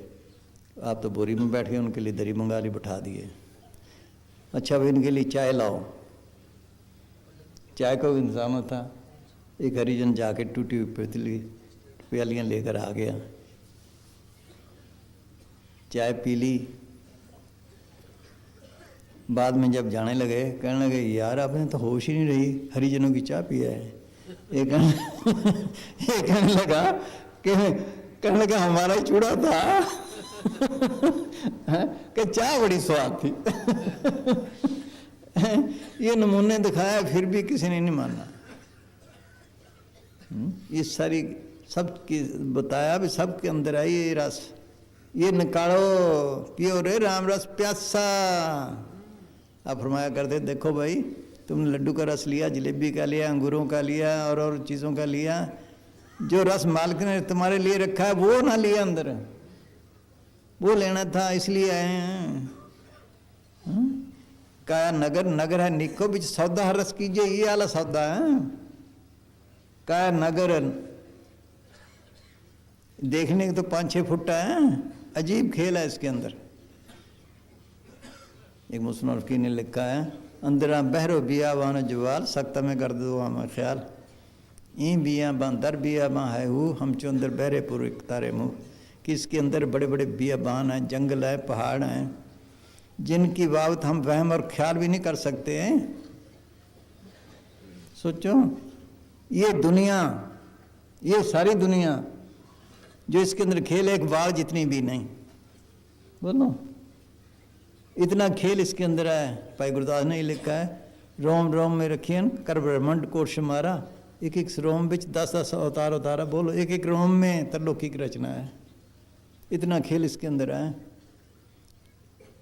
आप तो बोरी में बैठ गए, उनके लिए दरी मंगा ली, बैठा दिए। अच्छा भाई इनके लिए चाय लाओ, चाय का भी इंतजाम था। एक हरिजन जाके टूटी हुई पतीली प्यालियाँ लेकर आ गया, चाय पी ली। बाद में जब जाने लगे कहने लगे यार आपने तो होश ही नहीं रही, हरिजनों की चाय पिया है। एक कहने लगा हमारा ही चूड़ा था कि चाय बड़ी स्वाद थी। ये नमूने दिखाया फिर भी किसी ने नहीं माना। ये सारी सबकी बताया भी सबके अंदर आई ये रस, ये निकालो पियो रे राम रस प्यासा। आप फरमाया करते देखो भाई तुमने लड्डू का रस लिया, जलेबी का लिया, अंगूरों का लिया और चीज़ों का लिया, जो रस मालिक ने तुम्हारे लिए रखा है वो ना लिया अंदर, वो लेना था इसलिए आए हैं। काया नगर नगर है निको बिच सौदा रस कीजिए, ये वाला सौदा है। काया नगर देखने के तो 5-6 फुट है, अजीब खेल है इसके अंदर। एक मुसलमान फकीर ने लिखा है अंदर बहरो बिया बान जवाल सख्ता में कर दो हमें ख्याल, ई बिया बान दर बिया बान है हु हम चो अंदर बहरे पूरे तारे मुँह, कि इसके अंदर बड़े बड़े बियाबान हैं, जंगल है, पहाड़ हैं, जिनकी बाबत हम वहम और ख्याल भी नहीं कर सकते हैं। सोचो ये दुनिया, ये सारी दुनिया जो इसके अंदर खेल है, एक बाल जितनी भी नहीं, बोलो इतना खेल इसके अंदर है। भाई गुरदास ने लिखा है रोम रोम में रखियन कर ब्रह्मंड कोश मारा, एक एक रोम बिच 10-10 अवतार उतारा। बोलो एक एक रोम में तरलोकी की रचना है, इतना खेल इसके अंदर है।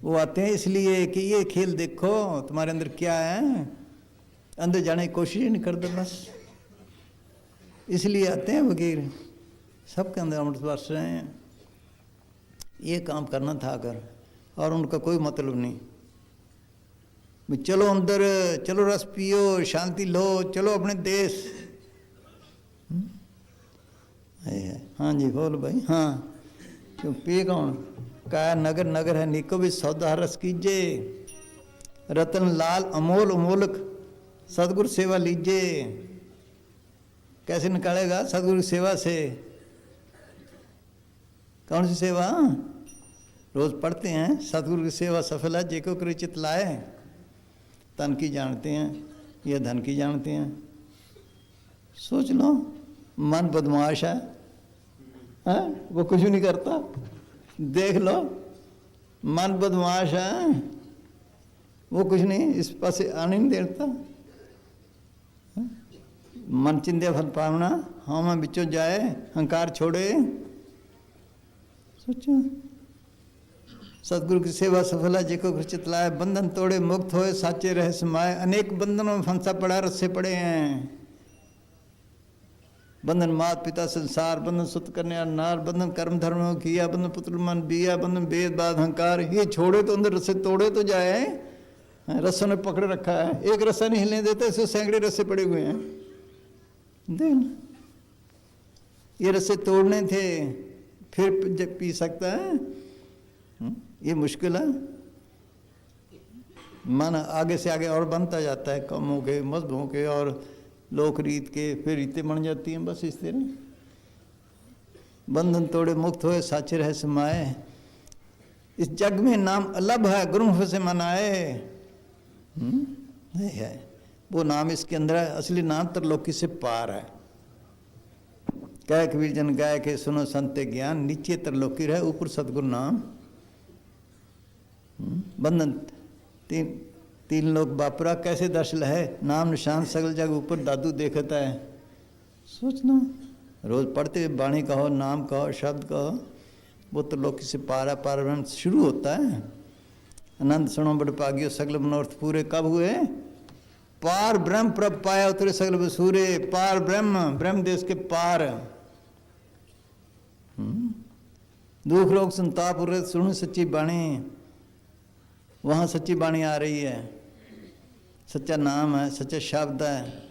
वो आते हैं इसलिए कि ये खेल देखो तुम्हारे अंदर क्या है, अंदर जाने की कोशिश ही नहीं करते, बस इसलिए आते हैं फकीर। सबके अंदर अमृत वर्ष रहे हैं, ये काम करना था कर, और उनका कोई मतलब नहीं। चलो अंदर, चलो रस पियो, शांति लो, चलो अपने देश। हाँ जी बोल भाई, हाँ क्यों पिए कौन? काया नगर नगर है निको भी सौदा रस कीजिए, रतन लाल अमोल अमोलक सदगुरु सेवा लीजिए। कैसे निकालेगा? सदगुरु की सेवा से। कौन सी सेवा? रोज पढ़ते हैं सदगुरु की सेवा सफल है जेको कर चित लाए। तन की जानते हैं या धन की जानते हैं? सोच लो, मन बदमाश है, वो कुछ नहीं करता। देख लो मन बदमाश है, वो कुछ नहीं, इस पास आने नहीं देता। मन चिंध्या फल पावना, हाँ मैं बिचो जाए, अहंकार छोड़े। सोचो सतगुरु की सेवा सफल है जेको चित लाए, बंधन तोड़े मुक्त होए साचे रह समाए। अनेक बंधनों में फंसा पड़ा, रस्से पड़े हैं। बंधन मात पिता संसार, बंधन सुत करने नार, बंधन कर्म धर्म किया, बंधन पुत्र मन बिया, बंधन वेद बाद अहंकार। ये छोड़े तो अंदर रस्से तोड़े तो जाए। रस्सों ने पकड़ रखा है, एक रस्सा नहीं हिलने देता, इससे सैकड़े रस्से पड़े हुए हैं। देख ये रस्से तोड़ने थे फिर जब पी सकता है, ये मुश्किल है। मन आगे से आगे और बनता जाता है, कम हो के मजबूत हो के और लोक रीत के, फिर रीतें बन जाती हैं। बस इस तरह बंधन तोड़े मुक्त होए साचे रह समाए। इस जग में नाम अलग है, गुरुमुख से मनाए। है वो नाम इसके अंदर है, असली नाम तरलोकी से पार है। कह कबीर जन गाय के सुनो संते ज्ञान, नीचे त्रिलोकी रहे ऊपर सतगुरु नाम। बंधन तीन लोग बापरा, कैसे दर्शन है नाम निशान सगल जग ऊपर दादू देखता है। सोचना रोज पढ़ते वाणी कहो, नाम कहो, शब्द कहो, वो तो लोकी से पारा ब्रह्म शुरू होता है। आनंद सुनो बड़ पागियो सगल मनोरथ पूरे, कब हुए? पार ब्रह्म प्रभ पाया उतरे सगल बसूरे। पार ब्रह्म, ब्रह्म देश के पार। दुख रोग संताप उरे सुनो सच्ची बाणी, वहाँ सच्ची बाणी आ रही है, सच्चा नाम है, सच्चा शब्द है।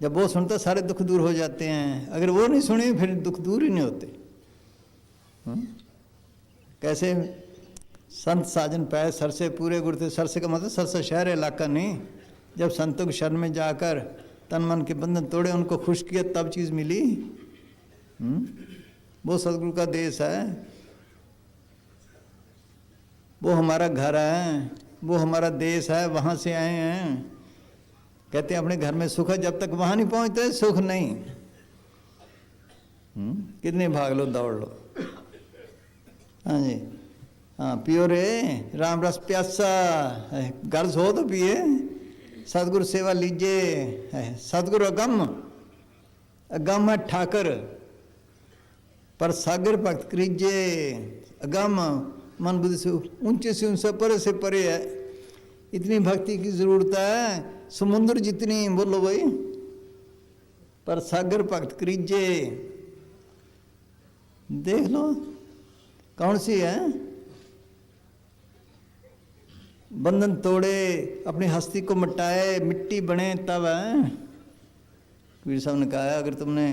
जब वो सुनता सारे दुख दूर हो जाते हैं, अगर वो नहीं सुने फिर दुख दूर ही नहीं होते। कैसे? संत साजन पाए सर से पूरे गुर थे। सर से का मतलब सर से शहर इलाका नहीं। जब संतों के शरण में जाकर तन मन के बंधन तोड़े, उनको खुश किया, तब चीज़ मिली। वो सतगुरु का देश है, वो हमारा घर है, वो हमारा देश है, वहाँ से आए हैं। कहते हैं अपने घर में सुख है, जब तक वहाँ नहीं पहुँचते सुख नहीं। कितने भाग लो दौड़ लो। हाँ जी, हाँ पियो रे राम रस प्यासा, गर्ज हो तो पिए, सतगुरु सेवा लीजिए। सतगुरु अगम, अगम है ठाकर, पर सागर भक्त करीजे। अगम मन बुद्धि से ऊंचे से ऊंचा, परे से परे है। इतनी भक्ति की जरूरत है, समुद्र जितनी, बोलो भाई, पर सागर भक्त करीजे। देख लो कौन सी है? बंधन तोड़े, अपनी हस्ती को मिटाए, मिट्टी बने तब है। कबीर साहब ने कहा अगर तुमने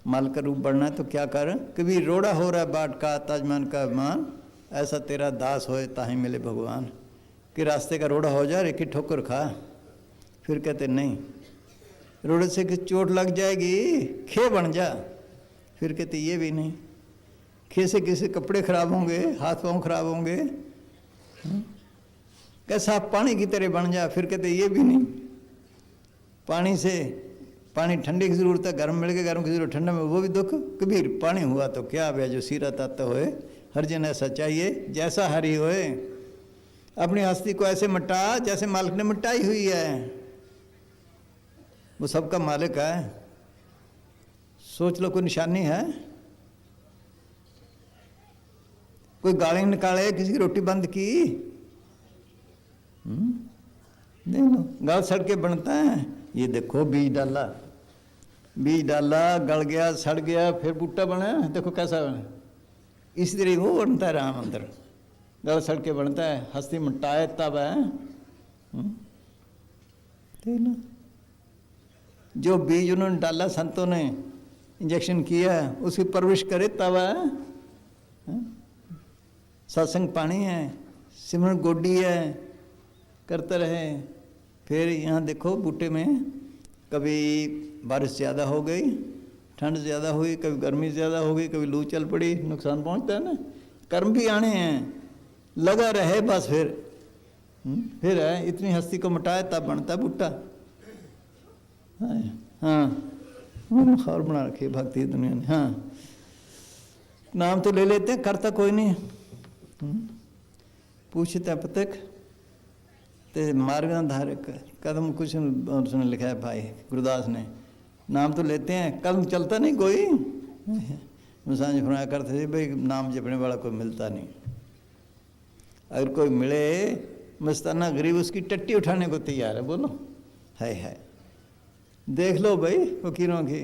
माल का रूप बढ़ना है तो क्या कर? कभी रोड़ा हो रहा है बाट का, ताजमान का अभिमान, ऐसा तेरा दास होए ताही मिले भगवान। कि रास्ते का रोड़ा हो जा, एक ही ठोकर खा। फिर कहते नहीं, रोड़े से कि चोट लग जाएगी, खे बन जा। फिर कहते ये भी नहीं, खे से किसी कपड़े खराब होंगे, हाथ पाँव खराब होंगे, कैसा पानी की तरह बन जा। फिर कहते ये भी नहीं, पानी से, पानी ठंडे की जरूरत है, गर्म मिल गया, गर्म की जरूरत ठंडा में, वो भी दुख। कबीर पानी हुआ तो क्या भैया, जो सीरत आता होए, हर जन ऐसा चाहिए जैसा हरी होए। अपनी हस्ती को ऐसे मिटा जैसे मालिक ने मिटाई हुई है। वो सबका मालिक है। सोच लो कोई निशानी है? कोई गाली निकाले, किसी की रोटी बंद की, देख लो गाल सड़ के बनता है। ये देखो बीज डाला, बीज डाला, गल गया, सड़ गया, फिर बूटा बना, देखो कैसा बना। इसी तरह वो बनता है राम अंदर, गल सड़ के बनता है। हस्ती मिटाए तब है। ठीक ना? जो बीज उन्होंने डाला, संतों ने इंजेक्शन किया, उसकी परवरिश करे तब है। सत्संग पानी है, सिमरन गोडी है, करते रहे। फिर यहाँ देखो बूटे में कभी बारिश ज़्यादा हो गई, ठंड ज़्यादा हुई, कभी गर्मी ज़्यादा हो गई, कभी लू चल पड़ी, नुकसान पहुँचता है ना। कर्म भी आने हैं, लगा रहे बस। फिर है, इतनी हस्ती को मिटाए तब बनता बूटा। हाँ, और बना रखी है भक्ति दुनिया ने। हाँ, नाम तो ले लेते हैं, करता कोई नहीं। पूछता पतक ते मार्ग धारक कदम, कुछ उसने लिखा है भाई गुरुदास ने। नाम तो लेते हैं, कदम चलता नहीं कोई। मुसांज फरमाया करते थे भाई, नाम जपने वाला कोई मिलता नहीं। अगर कोई मिले, मस्ताना गरीब उसकी टट्टी उठाने को तैयार है। बोलो है। देख लो भाई फकीरों की,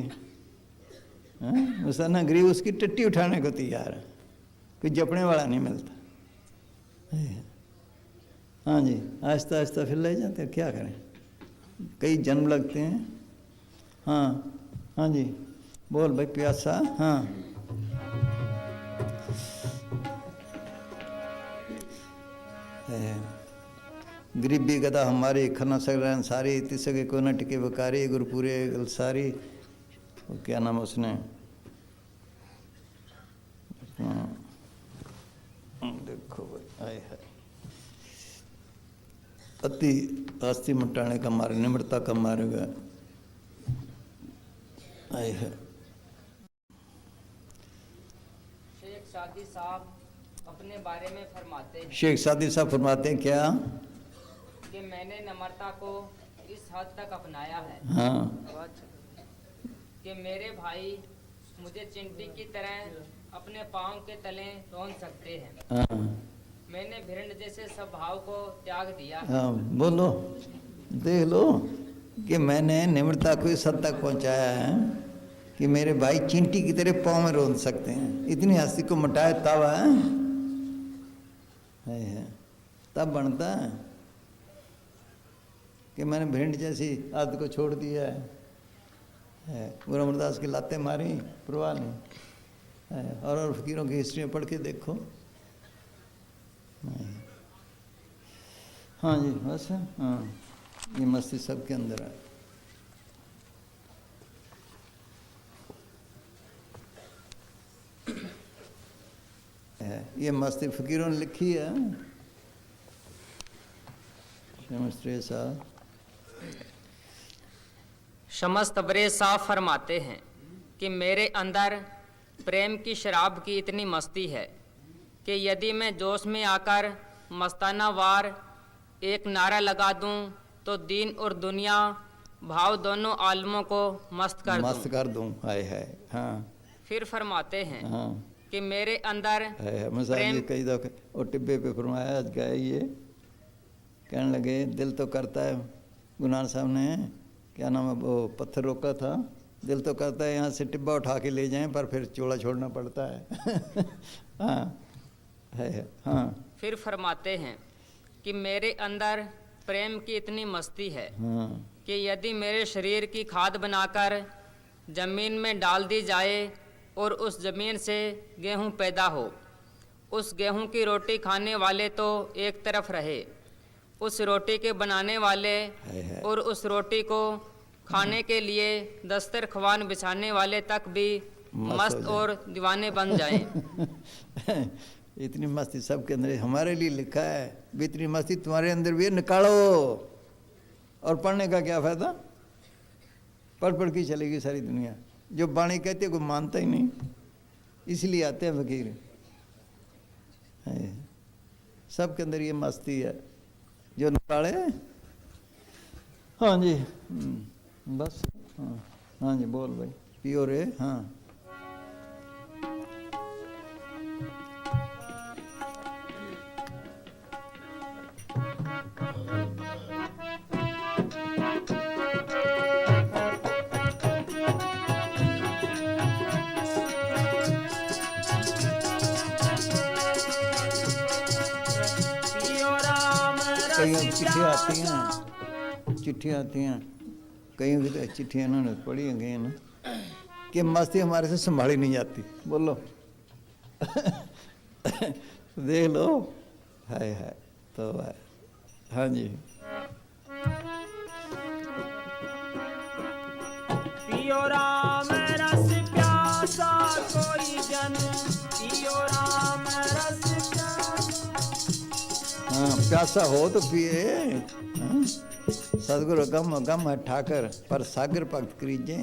मस्ताना गरीब उसकी टट्टी उठाने को तैयार है। कोई जपने वाला नहीं मिलता। हाँ जी, आहिस्ता आहिस्ता फिर ले जाते हैं, क्या करें, कई जन्म लगते हैं। हाँ जी, बोल भाई प्यासा। हाँ, गरीबी गदा हमारी, खना सगरन सारी, तिसके को न टिके बकारी, गुरपुरे गल सारी। क्या नाम उसने, देखो भाई, आए है अति आस्ती मटाने का मार्ग, निम्रता का मार्ग। आए है। शेख सादी साहब अपने बारे में फरमाते हैं शेख सादी साहब फरमाते हैं क्या? कि मैंने नम्रता को इस हद तक अपनाया है हाँ कि मेरे भाई मुझे चिंटी की तरह अपने पाँव के तले रौंद सकते हैं। हाँ मैंने भिरंड जैसे स्वभाव को त्याग दिया है। हाँ, बोलो, देख लो कि मैंने निम्रता को इस हद तक पहुंचाया है कि मेरे भाई चींटी की तरह पाँव में रोंद सकते हैं। इतनी हस्ती को मिटाए तब है तब बनता है कि मैंने भिंड जैसी आदत को छोड़ दिया है। गुरु अमरदास की लातें मारी, परवाह नहीं है। और फकीरों की हिस्ट्री पढ़ के देखो। हाँ जी, बस हाँ, ये मस्ती सबके अंदर है। ये मस्ती फकीरों ने लिखी है। साहब शमस तबरेज़ साहब फरमाते हैं कि मेरे अंदर प्रेम की शराब की इतनी मस्ती है कि यदि मैं जोश में आकर मस्ताना वार एक नारा लगा दूं तो दीन और दुनिया भाव दोनों आलमों को मस्त कर दूं। हाय हाय। हाँ फिर फरमाते हैं हाँ कि मेरे अंदर मसाले कई दफे और टिब्बे पे फरमाया गया। ये कहने लगे दिल तो करता है, गुनार साहब ने क्या नाम है वो पत्थर रोका था, दिल तो करता है यहाँ से टिब्बा उठा के ले जाएं पर फिर चोला छोड़ना पड़ता है। हाँ है हाँ। फिर फरमाते हैं कि मेरे अंदर प्रेम की इतनी मस्ती है हाँ कि यदि मेरे शरीर की खाद बनाकर जमीन में डाल दी जाए और उस जमीन से गेहूं पैदा हो, उस गेहूं की रोटी खाने वाले तो एक तरफ रहे, उस रोटी के बनाने वाले और उस रोटी को खाने के लिए दस्तरख्वान बिछाने वाले तक भी मस्त और दीवाने बन जाएं। इतनी मस्ती सबके अंदर हमारे लिए लिखा है। भी इतनी मस्ती तुम्हारे अंदर भी है, निकालो। और पढ़ने का क्या फायदा? पढ़ के चलेगी सारी दुनिया। जो बाणी कहते कोई मानता ही नहीं, इसलिए आते हैं फकीर। सबके अंदर ये मस्ती है जो निकाले। हाँ जी बस हाँ हाँ जी बोल भाई, पियो रे। हाँ कई चिट्ठियाँ आती हैं कई भी तो चिट्ठियाँ इन्होंने पढ़ी गई ना कि मस्ती हमारे से संभाली नहीं जाती। बोलो देख लो। है तो है। हाँ जी पियो राम रस प्यासा कोई जन, पियो राम रस प्यासा। हाँ प्यासा हो तो पिए। हाँ? सदगुरु गम गम है ठाकर पर सागर भक्त करीजे।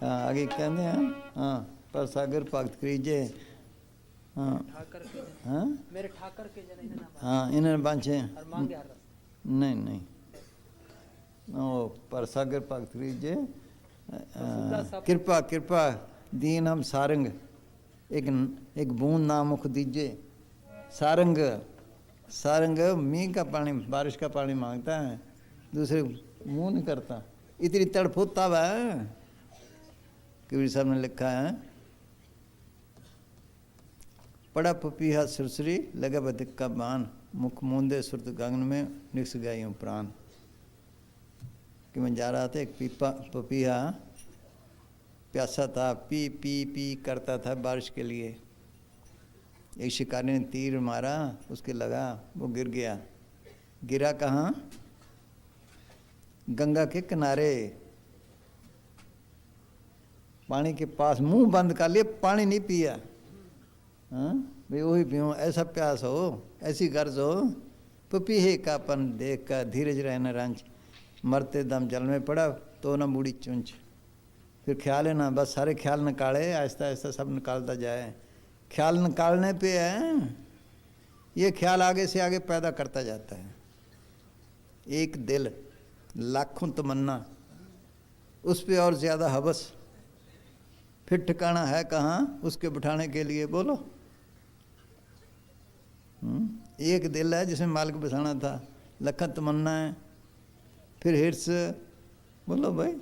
हाँ आगे कहते हैं हाँ पर सागर भक्त करीजे। हाँ हाँ मेरे ठाकर के जन हाँ इन्होंने बांचे नहीं ओ पर सागर भक्त करीजे। कृपा कृपा दीन हम सारंग एक बूंद ना मुख दीजे। सारंग सारंग मींह का पानी बारिश का पानी मांगता है, दूसरे मुंह नहीं करता। इतनी तड़फोत तब है। कबीर साहब ने लिखा है पड़ा पपीहा सुरसरी लगा बदिक का बान, मुख मूंदे सुरत गगन में निक्स गई प्राण। कि मैं जा रहा था, एक पपीहा प्यासा था, पी पी पी करता था बारिश के लिए। एक शिकारी ने तीर मारा, उसके लगा, वो गिर गया। गिरा कहाँ? गंगा के किनारे, पानी के पास। मुंह बंद कर लिए, पानी नहीं पिया। हाँ भाई वही पीऊँ, ऐसा प्यास हो, ऐसी गर्ज हो। पपीहे का पन देख कर धीरज रहना रंच, मरते दम जल में पड़ा, तो ना बूढ़ी चुंच। फिर ख्याल है ना, बस सारे ख्याल निकाले, आहिस्ता आहिस्ता सब निकालता जाए। ख्याल निकालने पे है, ये ख्याल आगे से आगे पैदा करता जाता है। एक दिल, लाखों तमन्ना, उस पे और ज़्यादा हवस, फिर ठिकाना है कहाँ उसके बिठाने के लिए, बोलो। एक दिल है जिसमें मालिक बसाना था, लखन तमन्ना है, फिर हिर्स, बोलो भाई।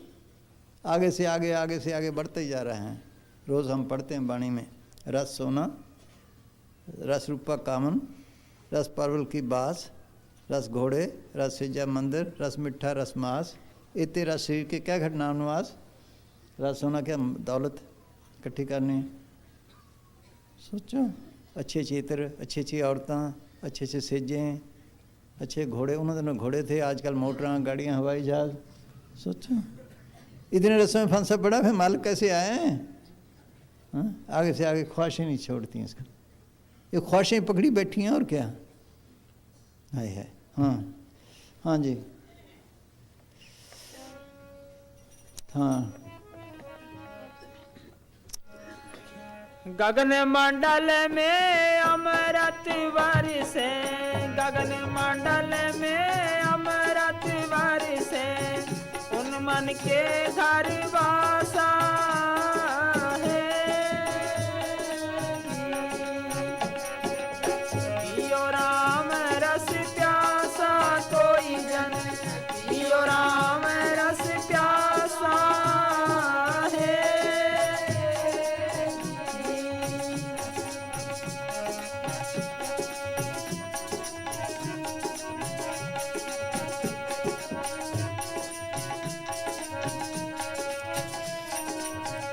आगे से आगे बढ़ते ही जा रहे हैं। रोज़ हम पढ़ते हैं वाणी में, रस सोना, रस रूपा कामन, रस परवल की बास, रस घोड़े, रस सिजा मंदिर, रस मिठा रस मास, इतने रस शरीर के क्या घटना अनुवास। रस सोना क्या दौलत इकट्ठी करनी। सोचो, अच्छे चित्र, अच्छी अच्छी औरतें, अच्छे अच्छे सेजे, अच्छे घोड़े। उन्होंने दिनों घोड़े थे, आजकल मोटरां, गाड़ियाँ, हवाई जहाज। सोचो इतने रसों में फंसा पड़ा, फिर मालिक कैसे आए हैं? आगे से आगे ख्वाहिशें नहीं छोड़ती हैं इसका, ये ख्वाहिशें पकड़ी बैठी हैं और क्या। है हाँ हाँ जी हाँ। गगन मंडल में अमृत बरसे, गगन मंडल में अमृत बरसे, उन मन के घर वासा है। पियो राम रस प्यासा कोई जन, पियो राम रस प्यासा है।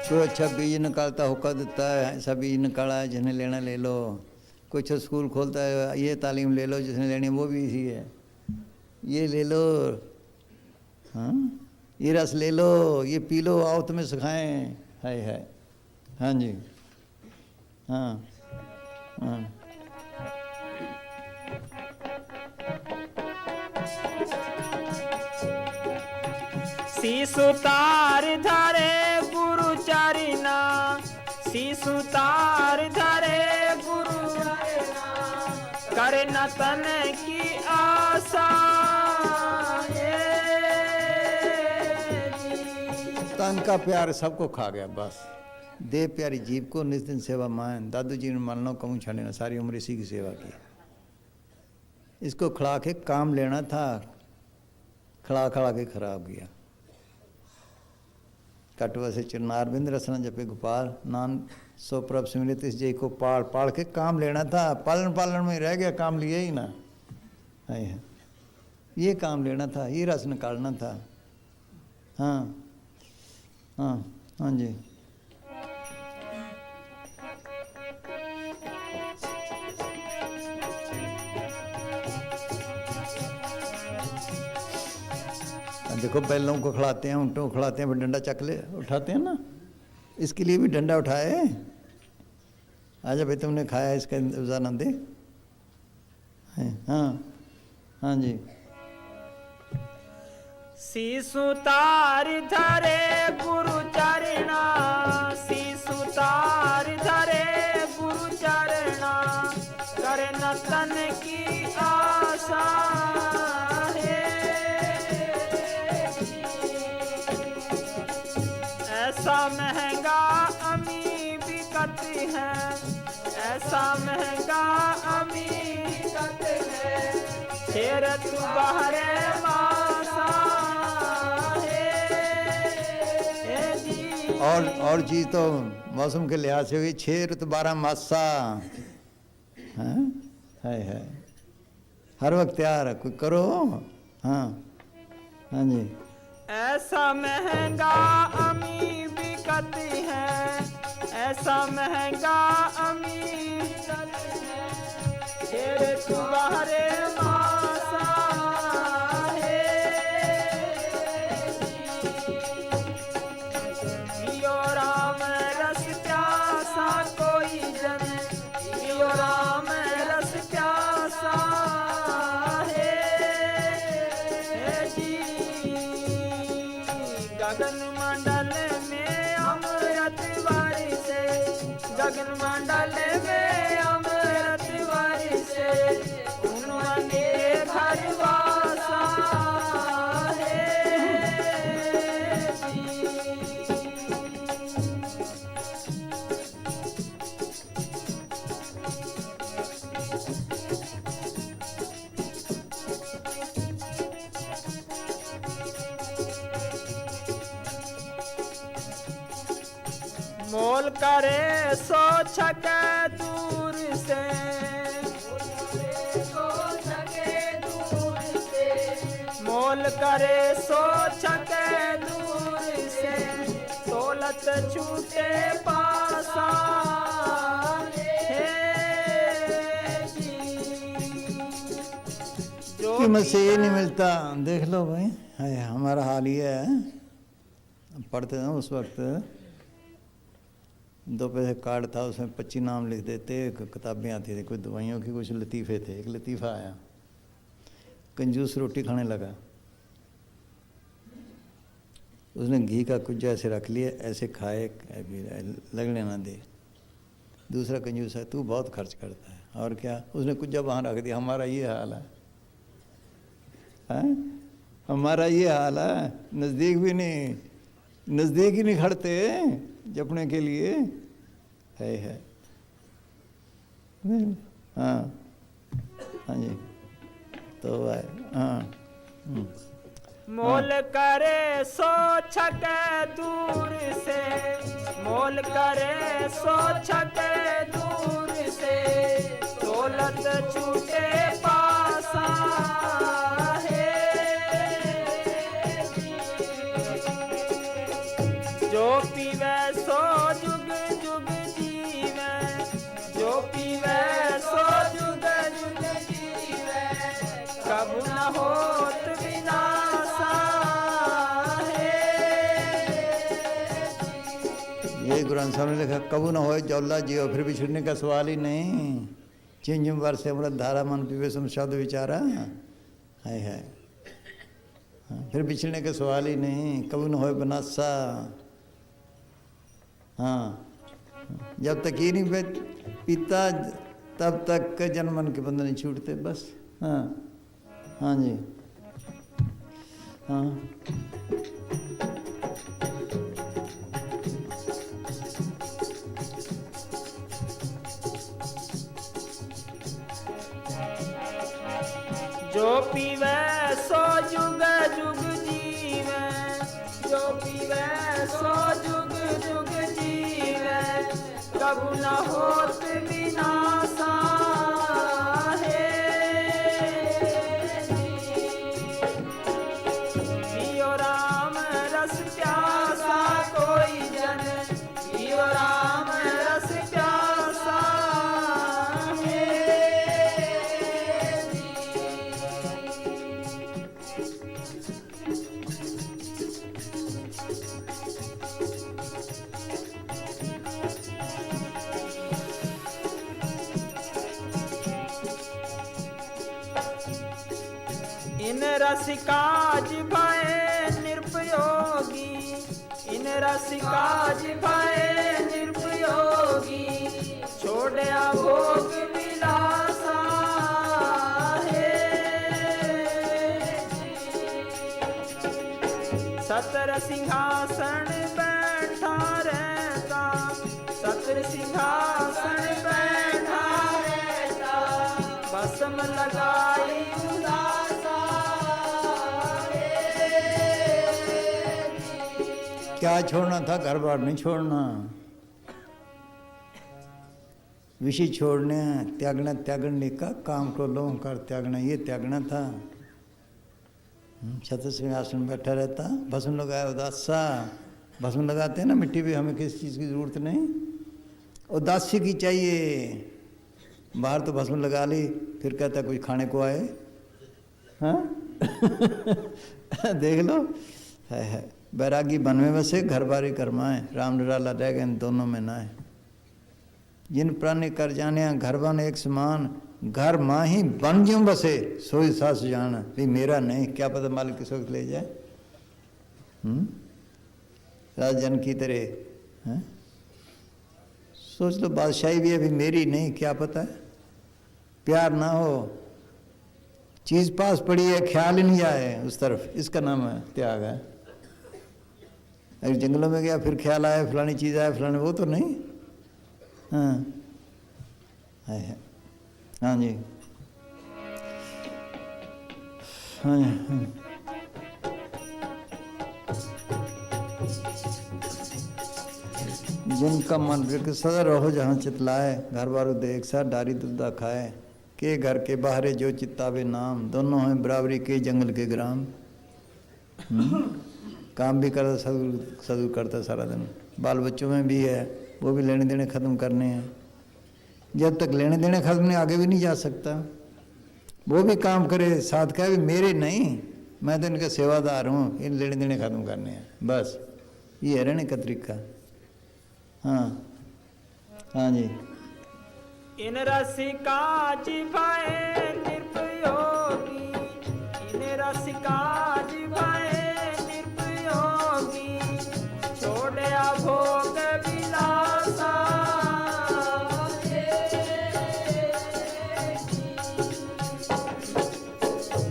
कोई अच्छा बीज निकालता होका देता है, ऐसा बीज निकाला है, जिन्हें लेना ले लो। कोई अच्छा स्कूल खोलता है, ये तालीम ले लो, जिसने लेनी वो भी इसी है, ये ले लो, हाँ ये रस ले लो, ये पी लो, आओ तुम्हें सिखाएं। है हाँ जी हाँ हाँ। शीशु तार धरे गुरु चरना, शीशु तार धरे गुरु चरना, करे न तन की आशा है। तन का प्यार सबको खा गया बस। देव प्यारी जीव को निस दिन सेवा मान। दादू जी ने मान लो कहूँ छाने ना, सारी उम्र इसी की सेवा की। इसको खड़ा के काम लेना था, खड़ा खड़ा के खराब किया। कटवा से चरनार बिंद रसना जपे गोपाल, नान सो प्रभ सिमरित इस जय को पाल। पाल के काम लेना था, पालन पालन में रह गया, काम लिया ही ना। है ये काम लेना था, ये रस निकालना था। हाँ हाँ हाँ जी। देखो बैलों को खिलाते हैं, ऊँटों को खिलाते हैं, फिर डंडा चक ले उठाते हैं ना, इसके लिए भी डंडा उठाए। आजा भाई तुमने खाया, इसका इंतजार दे। हाँ हाँ जी। शीशु तार धरे गुरु चरना, शीशु तार धरे गुरु चरना, करे न तन की आशा है। ऐसा महंगा अमी बिकत है, ऐसा महंगा अमी बिकत है, शेर तू बहरे मासा है जी। और चीज़ तो मौसम के लिहाज से हुई, 6 ऋतु 12 मासा है। हर वक्त तैयार है, कोई करो। हाँ हाँ जी। ऐसा महंगा अमी बिकत है, ऐसा महंगा अमी बिकत है, शेर तुम्हारे मासा है। पियो राम रस प्यासा कोई जन, पियो राम रस प्यासा है जी। गगन मंडल में अमृत वर्षे उन के घर वासा है जी। मोल करे सो छके दूर से मोल करे सो छके दूर से दौलत छूटे पासा है जी। जो कीमत से ये नहीं मिलता। देख लो भाई, है हमारा हाल ये है। पढ़ते हैं उस वक्त 2 पैसे कार्ड था, उसमें 25 नाम लिख देते, किताबें आती थी, कुछ दवाइयों की, कुछ लतीफ़े थे। एक लतीफ़ा आया, कंजूस रोटी खाने लगा, उसने घी का कुज्जा ऐसे रख लिया, ऐसे खाए, लगने ना दे। दूसरा कंजूस है, तू बहुत खर्च करता है, और क्या, उसने कुज्जा वहाँ रख दिया। हमारा ये हाल है, हमारा ये हाल है। नज़दीक भी नहीं, नज़दीक ही नहीं खड़ते जपने के लिए। है हाँ हाँ जी, तो है हाँ। मोल करे सो छके दूर से मोल करे सो छके दूर से दौलत छूटे पासा है जो पीवे सो जुग जुग जीवे जो पीवे सो जुग जुग जीवे कबू न होत विनाशा है। ये कुरान साहब ने लिखा, कबू न होए जौला जियो, फिर बिछड़ने का सवाल ही नहीं। चिंजम वर से अमृत धारा मन पीवे सम शब्द विचारा है। फिर बिछड़ने का सवाल ही नहीं, कबू न होए बनासा। हाँ, जब तक ये नहीं पीता तब तक जन मन के बंधन नहीं छूटते, बस। हाँ हाँ जी हाँ। जो पीवे सो जुग जुग जीवे जो पीवे सो जुग जुग जीवे कबू न होत विनाशा है। पियो राम रस प्यासा कोई जन पियो राम रस प्यासा है। इन रसिकाज भय निरुपयोगी इन रसिकाज भय निरुपयोगी छोड़या भोग विलासा है। सतर सिंहासन बैठा रहता सतर सिंहासन बैठा रहता भस्म लगाई उदासा है। क्या छोड़ना था? घर बार नहीं छोड़ना, विषय छोड़ने, त्यागना, त्यागने का काम को लोगों का त्यागना, ये त्यागना था। छत्र सिंहासन में बैठा रहता, भस्म लगाया उदासा। भस्म लगाते हैं ना मिट्टी पे, हमें किसी चीज़ की ज़रूरत नहीं, उदासी की चाहिए। बाहर तो भस्म लगा ली, फिर कहता कुछ खाने को आए। हाँ देख लो, है बैरागी बन में बसे, घर बारी करमाए, राम निराला रह गए, इन दोनों में ना है। जिन प्राणी कर जाने घर बन एक समान, घर माँ ही बन ज्यों बसे सोई सास जान। भी मेरा नहीं, क्या पता मालिक किस वक्त ले जाए। राजन की तरह सोच लो बादशाही भी अभी मेरी नहीं, क्या पता है, प्यार ना हो, चीज़ पास पड़ी है, ख्याल ही नहीं आए उस तरफ, इसका नाम है त्याग है। अगर जंगलों में गया फिर ख्याल आया फलानी चीज़ आया फलानी, वो तो नहीं। हाँ है। हाँ जी, हाँ जी, हाँ। जिनका मन बिक सदा रहो जहाँ चितलाए, घर बारो देख सा डारी दुद्धा खाए, के घर के बाहरे जो चित्तावे नाम, दोनों हैं बराबरी के जंगल के ग्राम। काम भी करता सदगुरु करता सारा दिन, बाल बच्चों में भी है, वो भी लेने देने ख़त्म करने हैं। जब तक लेने देने ख़त्म नहीं आगे भी नहीं जा सकता। वो भी काम करे, साथ कहे भी मेरे नहीं, मैं तो इनका सेवादार हूँ, इन लेने देने ख़त्म करने हैं, बस ये है रहने का तरीका। हाँ हाँ जी। इन रसिका जिभाए निर्पयोगी, इन रसिका जिभाए निर्पयोगी, छोड़या भोग विलासा,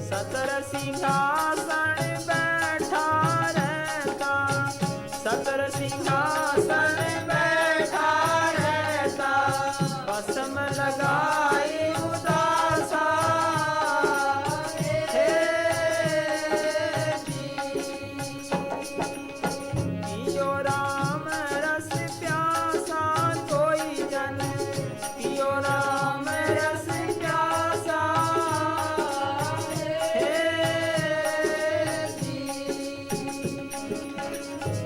सतर सिंहासन बैठा रहता, सतर सिंहासन बैठा रहता, भस्म लगाई उदासा, हे पियो राम रस प्यासा कोई जन, पियो राम रस प्यासा, हे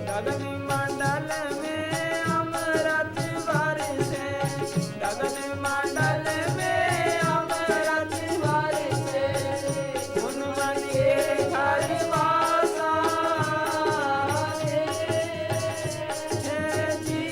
गगन मंडल में अमृत बरसे, गगन मंडल में अमृत बरसे, उन मन के घर वासा, हे जी।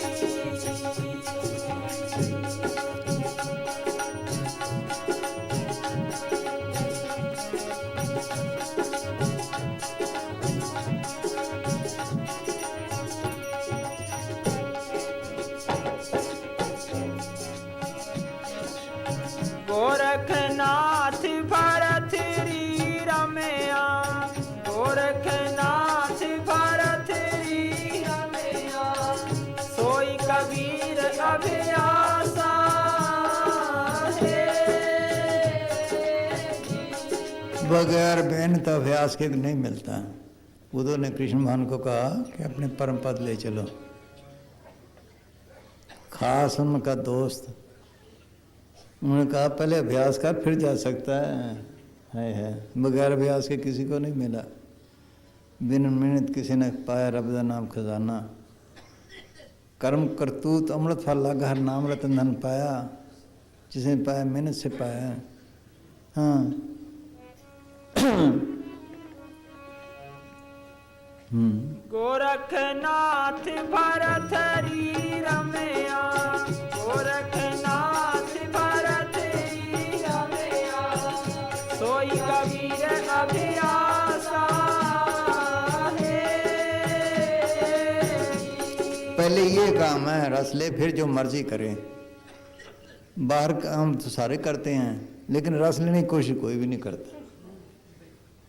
गोरखनाथ भरत री रमया, गोरखनाथ भरत री रमया, सोई कबीर अभ्यासा, हे बगैर मेहनत अभ्यास के नहीं मिलता। उद्धव ने कृष्ण भगवान को कहा कि अपने परम पद ले चलो। खास उनका दोस्त, उन्होंने कहा पहले अभ्यास कर फिर जा सकता है। बगैर अभ्यास के किसी को नहीं मिला। बिन मेहनत किसी ने पाया रब दा नाम खजाना, कर्म करतूत अमृत फल लागा, हर नाम रतन धन पाया, जिसने पाया मेहनत से पाया। हाँ गोरखनाथ भरत री रमया, गोरखनाथ भरत री रमया, सोई कबीर अभ्यासा, हे पहले ये काम है, रस ले फिर जो मर्जी करें। बाहर काम तो सारे करते हैं, लेकिन रस लेने की कोशिश कोई भी नहीं करता।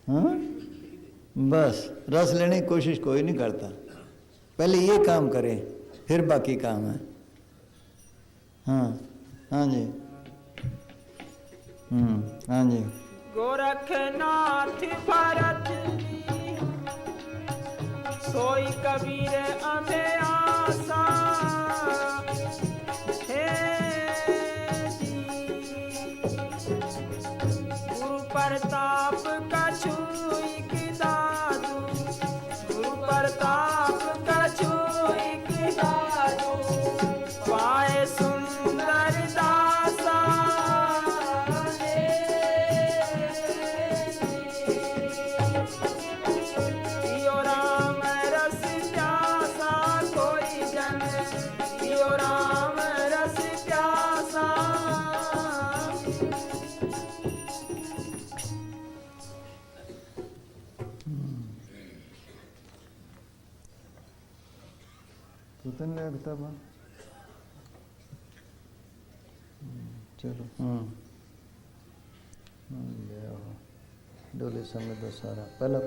हाँ बस रस लेने की कोशिश कोई नहीं करता। पहले ये काम करें फिर बाकी काम है। हाँ हाँ जी, हाँ जी। गोरखनाथ भरत री, सोई कबीर अभ्यासा, हे जी। गुरु प्रताप कछुई की दादू, गुरु प्रताप कछुई की दादू, पाए सुंदर दासा, पियो राम रस प्यासा कोई जन, पियो राम रस प्यासा, तो लगता चलो हाँ ले आओ डोले संगत दा सारा पहला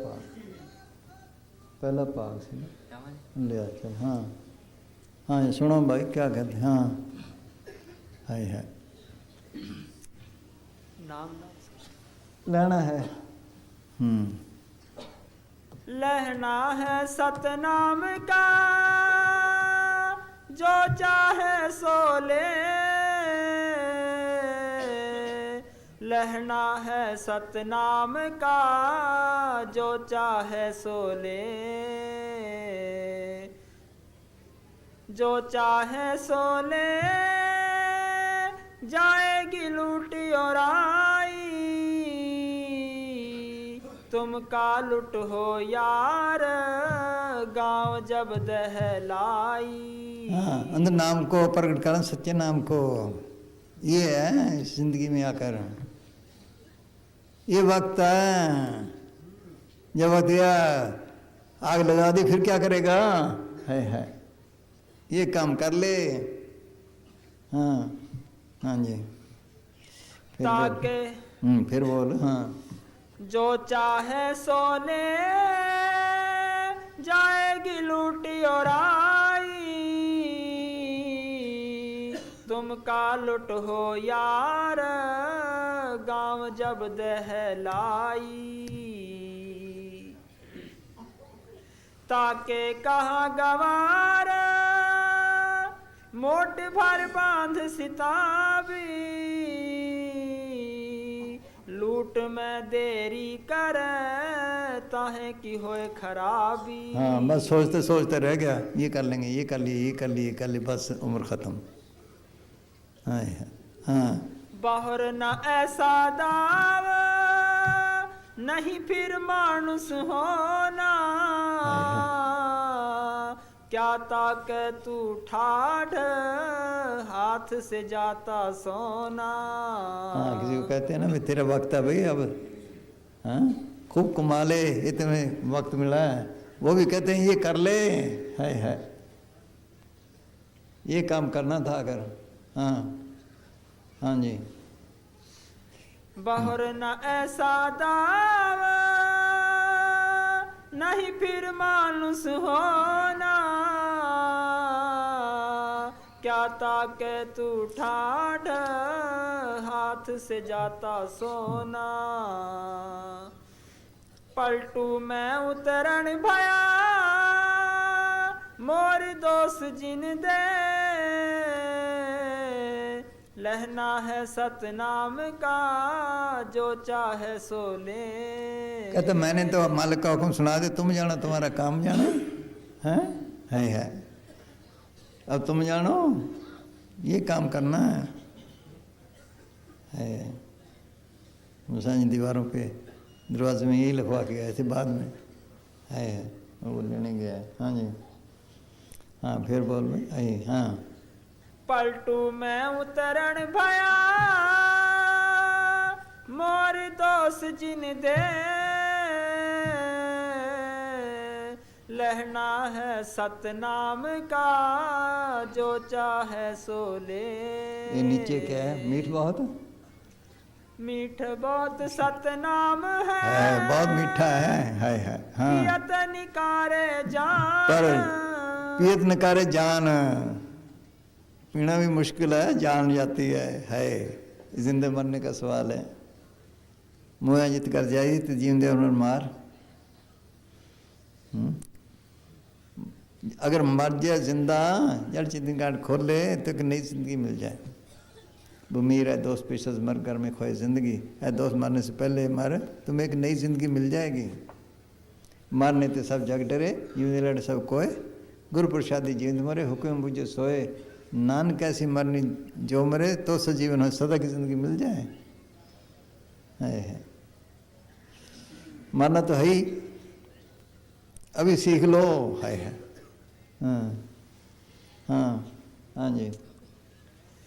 भाग से ले आ चल हाँ हाँ ये सुनो भाई क्या कहते हैं हाँ है नाम लेना है लहना है सतनाम का जो चाहे सो ले लहना है सतनाम का जो चाहे सो ले जो चाहे सो ले जाएगी लूटी और आई तुम का लुट हो यार गांव जब दहलाई। हाँ अंदर नाम को प्रकट करना सच्चे नाम को ये है जिंदगी में आकर ये वक्त है जब वक्त या आग लगा दी फिर क्या करेगा है ये काम कर ले हाँ हाँ जी फिर बोल हाँ जो चाहे सोने जाएगी लूटी और आई तुम का लुट हो यार गांव जब दहलाई ताके कहाँ गवार मोट भर बांध सिताबी लूट में देरी करे ताहे की होए खराबी। हाँ बस सोचते सोचते रह गया ये कर लेंगे ये कर लिए ये कर लिए ये कर लिए बस उम्र खत्म। हाँ हाँ बाहर न ऐसा दाव नहीं फिर मानुस होना क्या ताक तू ठाठ हाथ से जाता सोना। हाँ किसी को कहते हैं ना भाई तेरा वक्त है भाई अब हाँ खूब कमा ले इतने वक्त मिला है वो भी कहते हैं ये कर ले है ये काम करना था अगर हाँ हाँ जी बाहर न ऐसा दाव नहीं फिर मानुस होना क्या ताके तू ठाठ हाथ से जाता सोना। पलटू में उतरण भया मोर दोस्त जिन दे लहना है सतनाम का जो चाहे सो ले। कहते मैंने तो मालिक का हुक्म सुना दे तुम जानो तुम्हारा काम जानो है अब तुम जानो ये काम करना है मुसाजी दीवारों पे दरवाजे में यही लिखवा के गए थे बाद में है वो लेने गया है हाँ जी हाँ फिर बोल भाई हाँ पलटू में उतरण भया मोर दोस्त जिन दे लहना है सतनाम का जो चाहे सो ले। ये नीचे क्या है मीठ बहुत मीठ बहुत सतनाम है बहुत मीठा है हाँ पियत निकारे जान पर पियत निकारे जान पीना भी मुश्किल है जान जाती है जिंदे मरने का सवाल है मुँह जित कर जाई तो जीवन दे उन्होंने मार अगर मर जाए जिंदा जड़ चिंतन कार्ड खोल ले तो एक नई जिंदगी मिल जाए। वो मीर है दोस्त पीछे मर घर में खोए जिंदगी है दोस्त मरने से पहले मर तुम्हें एक नई जिंदगी मिल जाएगी। मरने तो सब जग डरे जीवन लड़ सब कोय गुरु प्रसादी जीवन मरे हुक्म बुझे सोए नान कैसी मरनी जो मरे तो सजीवन हो सदा की जिंदगी मिल जाए है। मरना तो है ही अभी सीख लो है हाँ हाँ हाँ जी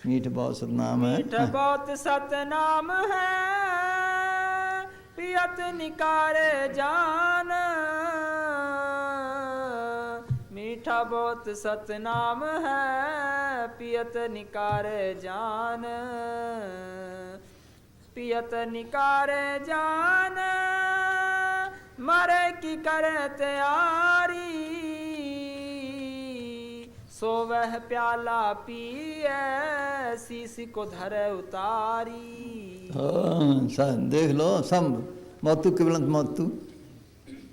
मीठ बहुत सतनाम है मीठ बहुत सतनाम है पियत निकारे जान मीठा बहुत सतनाम है, पियत निकारे जान, पियत निकारे जान, मरे की करे तैयारी, सो वह प्याला पिए, शीश को धरे उतारी। हाँ देख लो सब मौतू के बुलंद मौतू,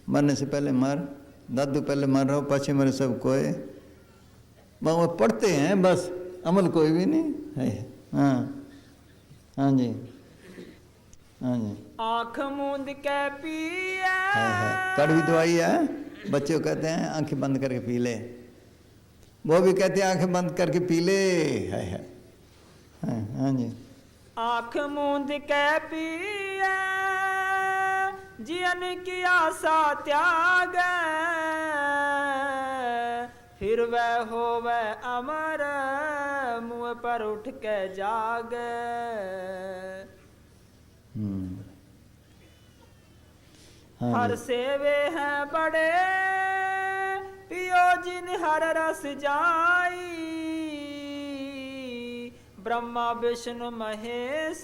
मरने से पहले मर, दादू पहले मर रहा हो, पाछे मरे सब कोई, वो पढ़ते हैं बस, अमल कोई भी नहीं है। हाँ हाँ जी, हाँ जी। आँख मूंद के पिए, कड़वी दवाई है, बच्चे को कहते हैं आंखें बंद करके पी ले, वो भी कहते हैं आंखें बंद करके पी ले। है हाँ जी। आँख मूंद के पिए, जियन की आशा त्याग, फिर वह हो वह अमर, मुँह पर उठ के जाग। हाँ हर सेवे हैं बड़े, पियो जिन हर रस जाई, ब्रह्मा विष्णु महेश,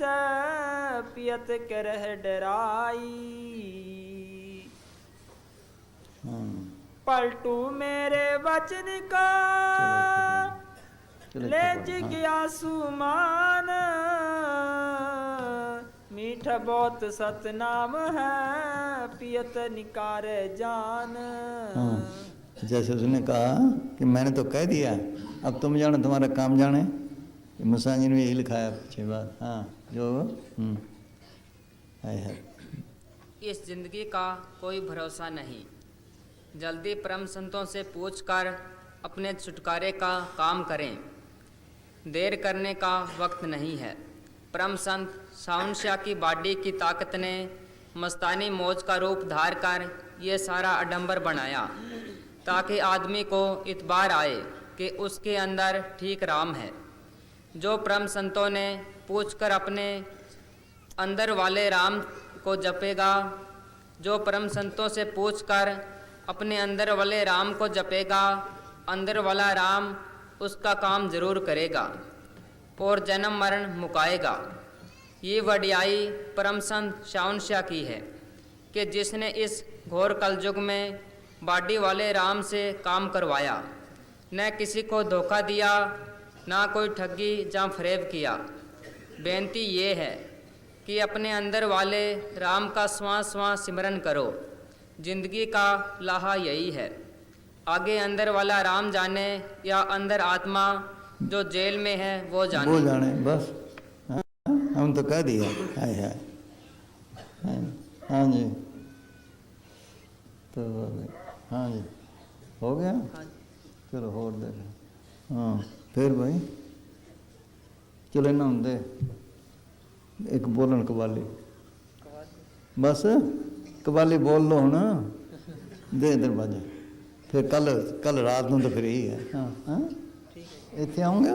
पियत करह डराई। पलटू मेरे वचन का, ले जिज्ञासु मान, मीठ बहुत सतनाम है, पियत निकारे जान। जैसे उसने कहा कि मैंने तो कह दिया, अब तुम जानो तुम्हारा काम जाने, मुसांजी ने यही लिखाया अच्छी बात। हाँ जो है। इस जिंदगी का कोई भरोसा नहीं, जल्दी परम संतों से पूछकर अपने छुटकारे का काम करें, देर करने का वक्त नहीं है। परम संत सावन शाह की बाडी की ताकत ने मस्तानी मौज का रूप धार कर ये सारा अडंबर बनाया, ताकि आदमी को इतबार आए कि उसके अंदर ठीक राम है। जो परम संतों ने पूछकर अपने अंदर वाले राम को जपेगा, जो परम संतों से पूछकर अपने अंदर वाले राम को जपेगा, अंदर वाला राम उसका काम जरूर करेगा और जन्म मरण मुकाएगा। ये वडियाई परम संत सावन शाह की है कि जिसने इस घोर कलयुग में बाडी वाले राम से काम करवाया, न किसी को धोखा दिया, ना कोई ठगी या फरेब किया। बेनती ये है कि अपने अंदर वाले राम का श्वास श्वास सिमरन करो, जिंदगी का लाहा यही है। आगे अंदर वाला राम जाने या अंदर आत्मा जो जेल में है वो जाने बस। हाँ, हम तो कह दिया है। हाँ जी, तो हाँ जी हो गया। चलो होर दे। हाँ फिर भाई चलो ना होंगे एक बोलन कवाली, बस कवाली बोल लो ना, दे दरवाजा। फिर कल रात को तो फिर यही है। हाँ हाँ इतने आऊँगे,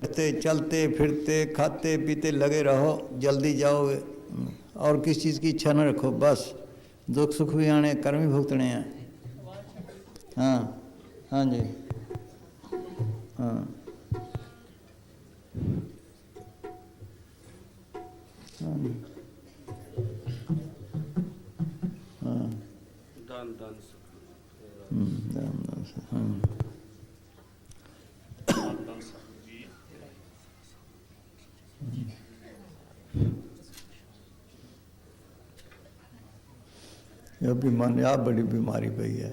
उतने चलते फिरते खाते पीते लगे रहो, जल्दी जाओगे और किस चीज़ की इच्छा न रखो, बस दुख सुख भी आने कर्म भी भुगतने हैं। हाँ हाँ जी हाँ हाँ हाँ दान दान ये बीमारी आप बड़ी बीमारी पई है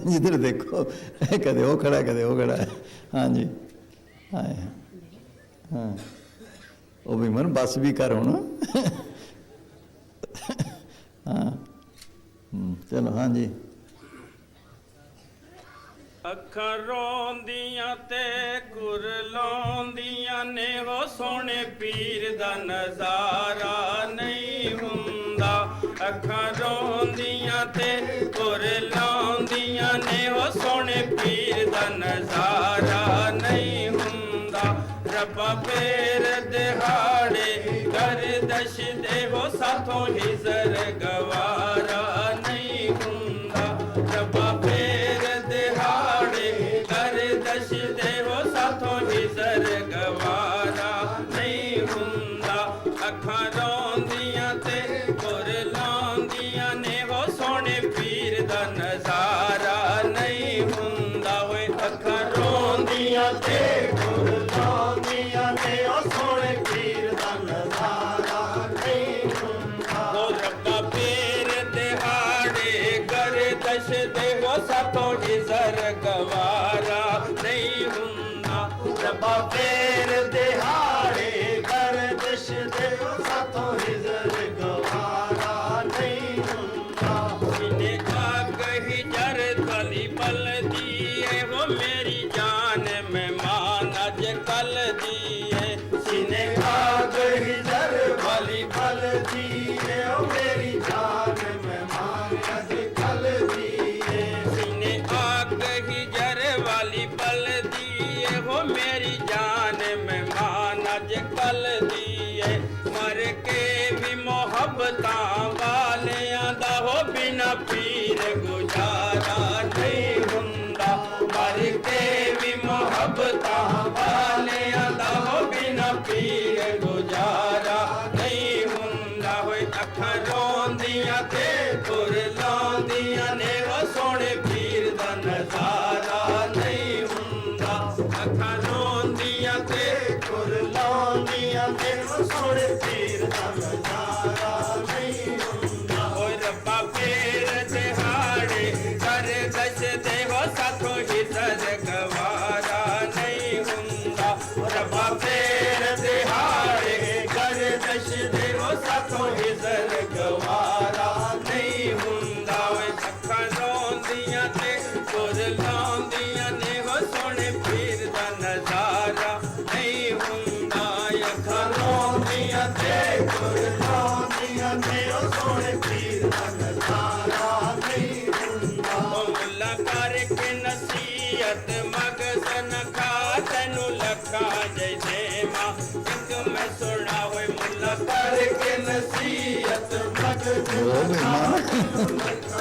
जिधर देखो कदे वो खड़ा है, कदे वो खड़ा है। हाँ जी हाँ हाँ वो बीमार बस भी करो ना। हाँ चलो हाँ जी। ਅੱਖਾਂ ਰੋਂਦੀਆਂ ਤੇ ਕੁਰਲਾਉਂਦੀਆਂ ਨੇ, ਹੋ ਸੋਹਣੇ ਪੀਰ ਦਾ ਨਜ਼ਾਰਾ ਨਹੀਂ ਹੁੰਦਾ। ਅੱਖਾਂ ਰੋਂਦੀਆਂ ਤੇ ਕੁਰਲਾਉਂਦੀਆਂ ਨੇ, ਹੋ ਸੋਹਣੇ ਪੀਰ ਦਾ ਨਜ਼ਾਰਾ ਨਹੀਂ ਹੁੰਦਾ। ਰੱਬਾ ਫੇਰ ਦਿਹਾੜੇ ਗਰਦਸ਼ ਦੇ, ਹੋ ਸਾਥੋਂ ਹਿਜ਼ਰ ਗਵਾਰਾ ਨਹੀਂ ਹੁੰਦਾ। ਰੱਬਾ ਫੇਰ ਦਿਹਾੜੇ ਅੱਖਾਂ ਰੋਂਦੀਆਂ ਤੇ ਗੁਰ ਲਾਉਂਦੀਆਂ ਨੇ ਹੋ ਸੋਹਣੇ ਪੀਰ ਦਾ ਨਜ਼ਾਰਾ ਨਹੀਂ ਹੁੰਦਾ ਓਏ ਅੱਖਾਂ ਰੋਂਦੀਆਂ ਤੇ ਗੁਰ ਲਾਉਂਦੀਆਂ ਨੇ ਹੋ ਸੋਹਣੇ ਪੀਰ ਦਾ ਨਜ਼ਾਰਾ ਨਹੀਂ ਹੁੰਦਾ ਹੋ ਰੱਬਾ ਪੀਰ ਦਿਹਾੜੇ ਗਰਦਸ਼ ਦੇ ਹੋ ਸਾਤੋਂ ਇਜ਼ਰ ਗਵਾਰਾ ਨਹੀਂ ਹੁੰਦਾ ਰੱਬਾ ਪੀਰ ਦਿਹਾੜੇ ਗਰਦਸ਼ ਦੇ ਹੋ ਸਾਤੋਂ ਇਜ਼ਰ ਗਵਾਰਾ ਨਹੀਂ ਹੁੰਦਾ ਸੀਨੇ ਆਗ ਹੀ ਜਰ ਤਲੀ ਬਲਦੀ ਏ ਹੋ ਮੇਰੀ ਜਾਨ ਮਹਿਮਾਨ ਅੱਜ ਕੱਲ ਦੀ ਏ ਸੀਨੇ ਆਗ ਹੀ ਜਰ ਵਾਲੀ ਬਲਦੀ ਏ ਹੋ ਮੇਰੀ ਜਾਨ ਮਹਿਮਾਨ ਅੱਜ ਕੱਲ ਦੀ ਏ ਸੀਨੇ ਆਗ ਹੀ ਜਰ ਵਾਲੀ ਬਲਦੀ ਏ ਹੋ ਮੇਰੀ ਜਾਨ ਮਹਿਮਾਨ ਅੱਜ ਕੱਲ ਦੀ ਏ ਮਰ ਕੇ ਵੀ ਮੁਹੱਬਤਾਂ ਵਾਲਿਆਂ ਦਾ ਹੋ ਬਿਨਾ ਪੀਰ ਗੁਜ਼ਾਰਾ ਨਹੀਂ ਹੁੰਦਾ ਮਰ ਕੇ ਵੀ ਮੁਹੱਬਤਾਂ ਵਾਲਿਆਂ ਦਾ ਹੋ ਬਿਨਾ ਪੀਰ ਗੁਜ਼ਾਰਾ ਨਹੀਂ ਹੁੰਦਾ ਹੋਏ ਅੱਖਾਂ ਰੋਂਦੀਆਂ ਤੇ ਗੁਰ ਲਾਉਂਦੀਆਂ ਨੇ ਉਹ ਸੋਹਣੇ ਪੀਰ ਦਾ ਨਜ਼ਾਰਾ ਨਹੀਂ ਹੁੰਦਾ ਅੱਖਾਂ ਰੋਂਦੀਆਂ ਤੇ ਗੁਰ ਲਾਉਂਦੀਆਂ ਨੇ ਉਹ ਸੋਹਣੇ ਪੀਰ ਦਾ ਨਜ਼ਾਰਾ ਨਹੀਂ ਹੁੰਦਾ ਓਏ ਰੱਬਾ ਪੀਰ ਦਿਹਾੜੇ ਕਰ ਦਸ਼ ਦੇ ਹੋ ਸਾਥੋਂ ਹਿਜ਼ਰ ਗਵਾਰਾ ਨਹੀਂ ਹੁੰਦਾ ਰੱਬਾ ਪੀਰ ਦਿਹਾੜੇ ਕਰ ਦਸ਼ ਦੇ ਹੋ ਸਾਥੋਂ ਹਿਜ਼ਰ ਗਵਾਰਾ ਨਹੀਂ ਹੁੰਦਾ ਓਏ ਅੱਖਾਂ ਰੋਂਦੀਆਂ ਤੇ ਗੁਰ ਲਾਉਂਦੀਆਂ ਨੇ ਹੋ ਸੋਹਣੇ ਪੀਰ ਦਾ ਨਜ਼ਾਰਾ ਨਹੀਂ ਹੁੰਦਾ ਅੱਖਾਂ ਰੋਂਦੀਆਂ ਤੇ ਗੁਰ ਲਾਉਂਦੀਆਂ ਨੇ ਹੋ ਸੋਹਣੇ ਪੀਰ ਦਾ ਨਜ਼ਾਰਾ ਨਹੀਂ ਹੁੰਦਾ ਉਹ ਮੁੱਲਾ ਕਰਕੇ ਨਸੀਹਤ ਮਗਜ਼ ਨ ਖਾ ਤੈਨੂੰ ਲੱਖਾਂ ਜੈ ਦੇਵਾਂ ਇੱਕ ਮੈਂ ਸੁਣਾ ਹੋਏ ਮੁੱਲਾ ਕਰਕੇ ਨਸੀਹਤ ਮਗਜ਼ ਨ ਖਾ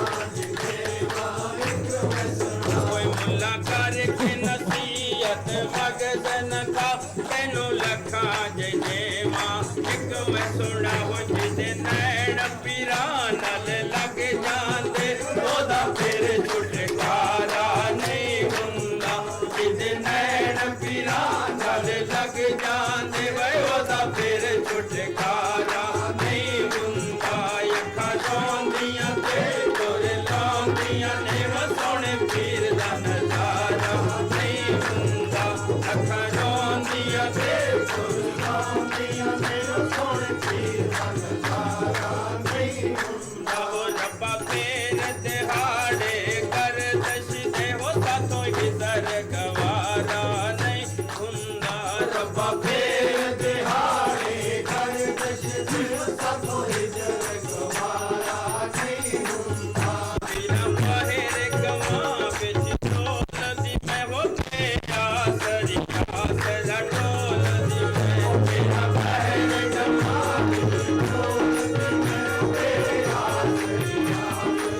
ਓਏ ਮੁੱਲਾ ਕਰਕੇ ਨਸੀਹਤ ਮਗਜ਼ ਨ ਖਾ ਤੈਨੂੰ ਲੱਖਾਂ ਜੈ ਦੇਵਾਂ ਇੱਕ ਮੈਂ ਸੁਣਾ ਹੋ ਜਿਹਦੇ ਨੈਣ ਪੀਰਾਂ ਨਾਲ ਲੱਗ ਜਾਂਦੇ ਉਹਦਾ ਫਿਰ ਛੁਟਕਾਰਾ ਨਹੀਂ ਹੁੰਦਾ ਜਿਹਦੇ ਨੈਣ ਪੀਰਾਂ ਨਾਲ ਲੱਗ ਜਾਂਦੇ ਵੇ ਉਹਦਾ ਫਿਰ ਛੁਟਕਾਰਾ ਨਹੀਂ ਹੁੰਦਾ ਅੱਖਾਂ ਰੋਂਦੀਆਂ ਤੇ ਗੁਰ ਲਾਉਂਦੀਆਂ ਨੇ ਉਹ ਸੋਹਣੇ ਪੀਰ ਦਾ ਨਜ਼ਾਰਾ ਨਹੀਂ ਹੁੰਦਾ ਅੱਖਾਂ ਰੋਂਦੀਆਂ ਤੇ ਗੁਰ ਲਾਉਂਦੀਆਂ ਨੇ ਉਹ ਸੋਹਣੇ ਪੀਰ ਦਾ ਨਜ਼ਾਰਾ ਨਹੀਂ ਹੁੰਦਾ ਉਹ ਰੱਬਾ ਪੀਰ ਦਿਹਾੜੇ ਗਰਦਸ਼ ਦੇ ਹੋ ਸਾਥੋਂ ਹਿਜ਼ਰ ਗਵਾਰਾ ਨਹੀਂ ਹੁੰਦਾ ਰੱਬਾ ਪੀਰ ਦਿਹਾੜੇ ਗਰਦਸ਼ ਦੇ ਹੋ ਸਾਥੋਂ ਹਿਜ਼ਰ ਗਵਾਰਾ ਨਹੀਂ ਹੁੰਦਾ ਬਿਨਾ ਬਾਹਰ ਗਵਾਂ ਵਿੱਚ ਢੋਲਦੀ ਮੈਂ ਹੋ ਕੇ ਆਸਰੀ ਆਸਰਾ ਢੋਲਦੀ ਮੈਂ ਬਿਨਾ ਬਾਹਰ ਗਵਾਂ ਵਿੱਚ ਢੋਲਦੀ ਮੈਂ ਹੋ ਕੇ ਆਸਰੀ ਆਸਰਾ